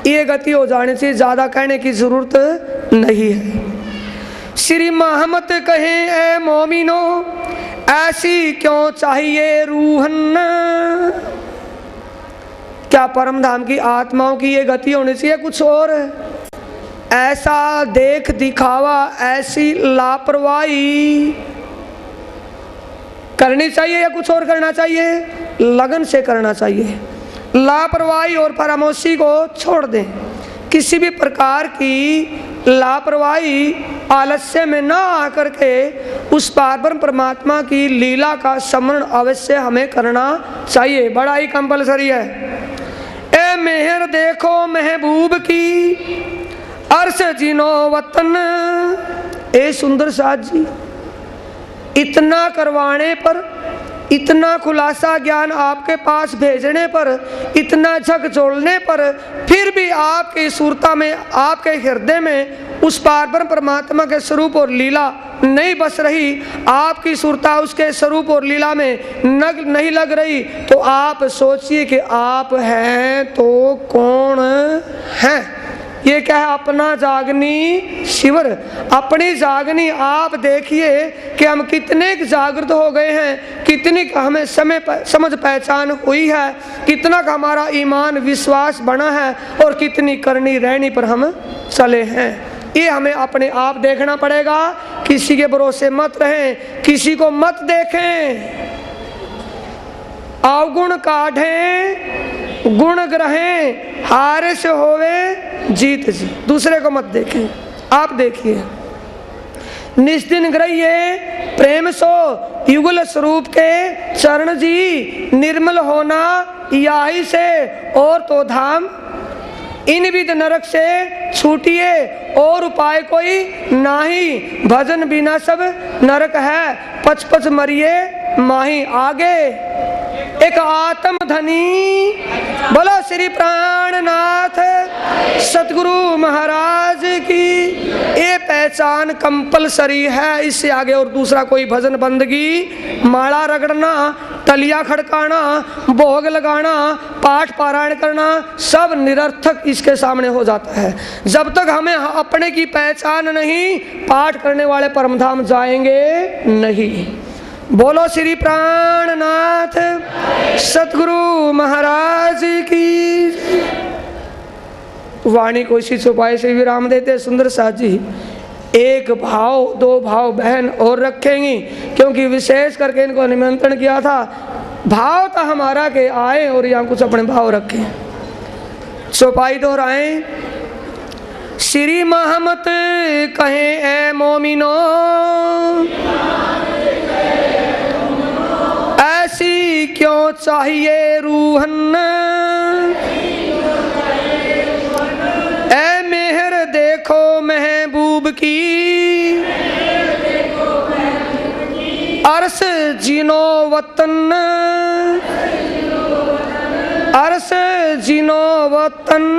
ये गति हो जाने से ज़्यादा कहने की जरूरत नहीं है। श्री मोहम्मद कहे ए मोमिनो ऐसी क्यों चाहिए रूहन, क्या परम धाम की आत्माओं की ये गति होनी चाहिए कुछ और? ऐसा देख दिखावा, ऐसी लापरवाही करनी चाहिए या कुछ और करना चाहिए? लगन से करना चाहिए। लापरवाही और फरामोशी को छोड़ दें। किसी भी प्रकार की लापरवाही आलस्य में ना आकर के उस पारब्रह्म परमात्मा की लीला का स्मरण अवश्य हमें करना चाहिए, बड़ा ही कंपलसरी है। ए मेहर देखो महबूब की अर्श जिनो वतन, ए सुंदर साथ जी, इतना करवाने पर, इतना खुलासा ज्ञान आपके पास भेजने पर, इतना झकझोलने पर, फिर भी आपकी सूरता में, आपके हृदय में उस पारब्रह्म परमात्मा के स्वरूप और लीला नहीं बस रही, आपकी सूरता उसके स्वरूप और लीला में नहीं लग रही, तो आप सोचिए कि आप हैं तो कौन हैं? ये क्या है? अपना जागनी शिविर। अपनी जागनी आप देखिए कि हम कितने जागृत हो गए हैं, कितनी हमें समझ पहचान हुई है, कितना का हमारा ईमान विश्वास बना है और कितनी करनी रहनी पर हम चले हैं। ये हमें अपने आप देखना पड़ेगा। किसी के भरोसे मत रहें, किसी को मत देखें। अवगुण काढ़ें गुण ग्रहें, हारे से होवे जीत जी। दूसरे को मत देखें, आप देखिए। निस्दिन ग्रहिए प्रेम सो युगल स्वरूप के चरण जी, निर्मल होना यही से और तो धाम। इन विध नरक से छूटिए और उपाय कोई नाही, भजन बिना सब नरक है, पच पच मरिए माही। आगे एक आत्म धनी, बोलो श्री प्राणनाथ सतगुरु महाराज की। ये पहचान कंपलसरी है, इससे आगे और दूसरा कोई भजन बंदगी, माला रगड़ना, तलिया खड़काना, भोग लगाना, पाठ पारायण करना सब निरर्थक इसके सामने हो जाता है। जब तक हमें अपने की पहचान नहीं, पाठ करने वाले परमधाम जाएंगे नहीं। बोलो श्री प्राणनाथ सतगुरु महाराज की। वाणी को इसी चौपाई से विराम देते सुंदर साथ जी। एक भाव दो भाव बहन और रखेंगी, क्योंकि विशेष करके इनको निमंत्रण किया था। भाव था हमारा के आए और यहाँ कुछ अपने भाव रखें। चौपाई दोहराएं। श्री महमत कहें ए मोमिनो, ऐसी क्यों चाहिए रूहन, ए मेहर देखो महबूब की, अरस जीनो वतन, अरस जीनो वतन,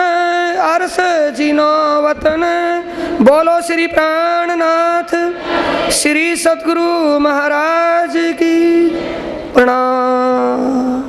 अरस जीनो वतन। बोलो श्री प्राणनाथ श्री सतगुरु महाराज की। प्रणाम।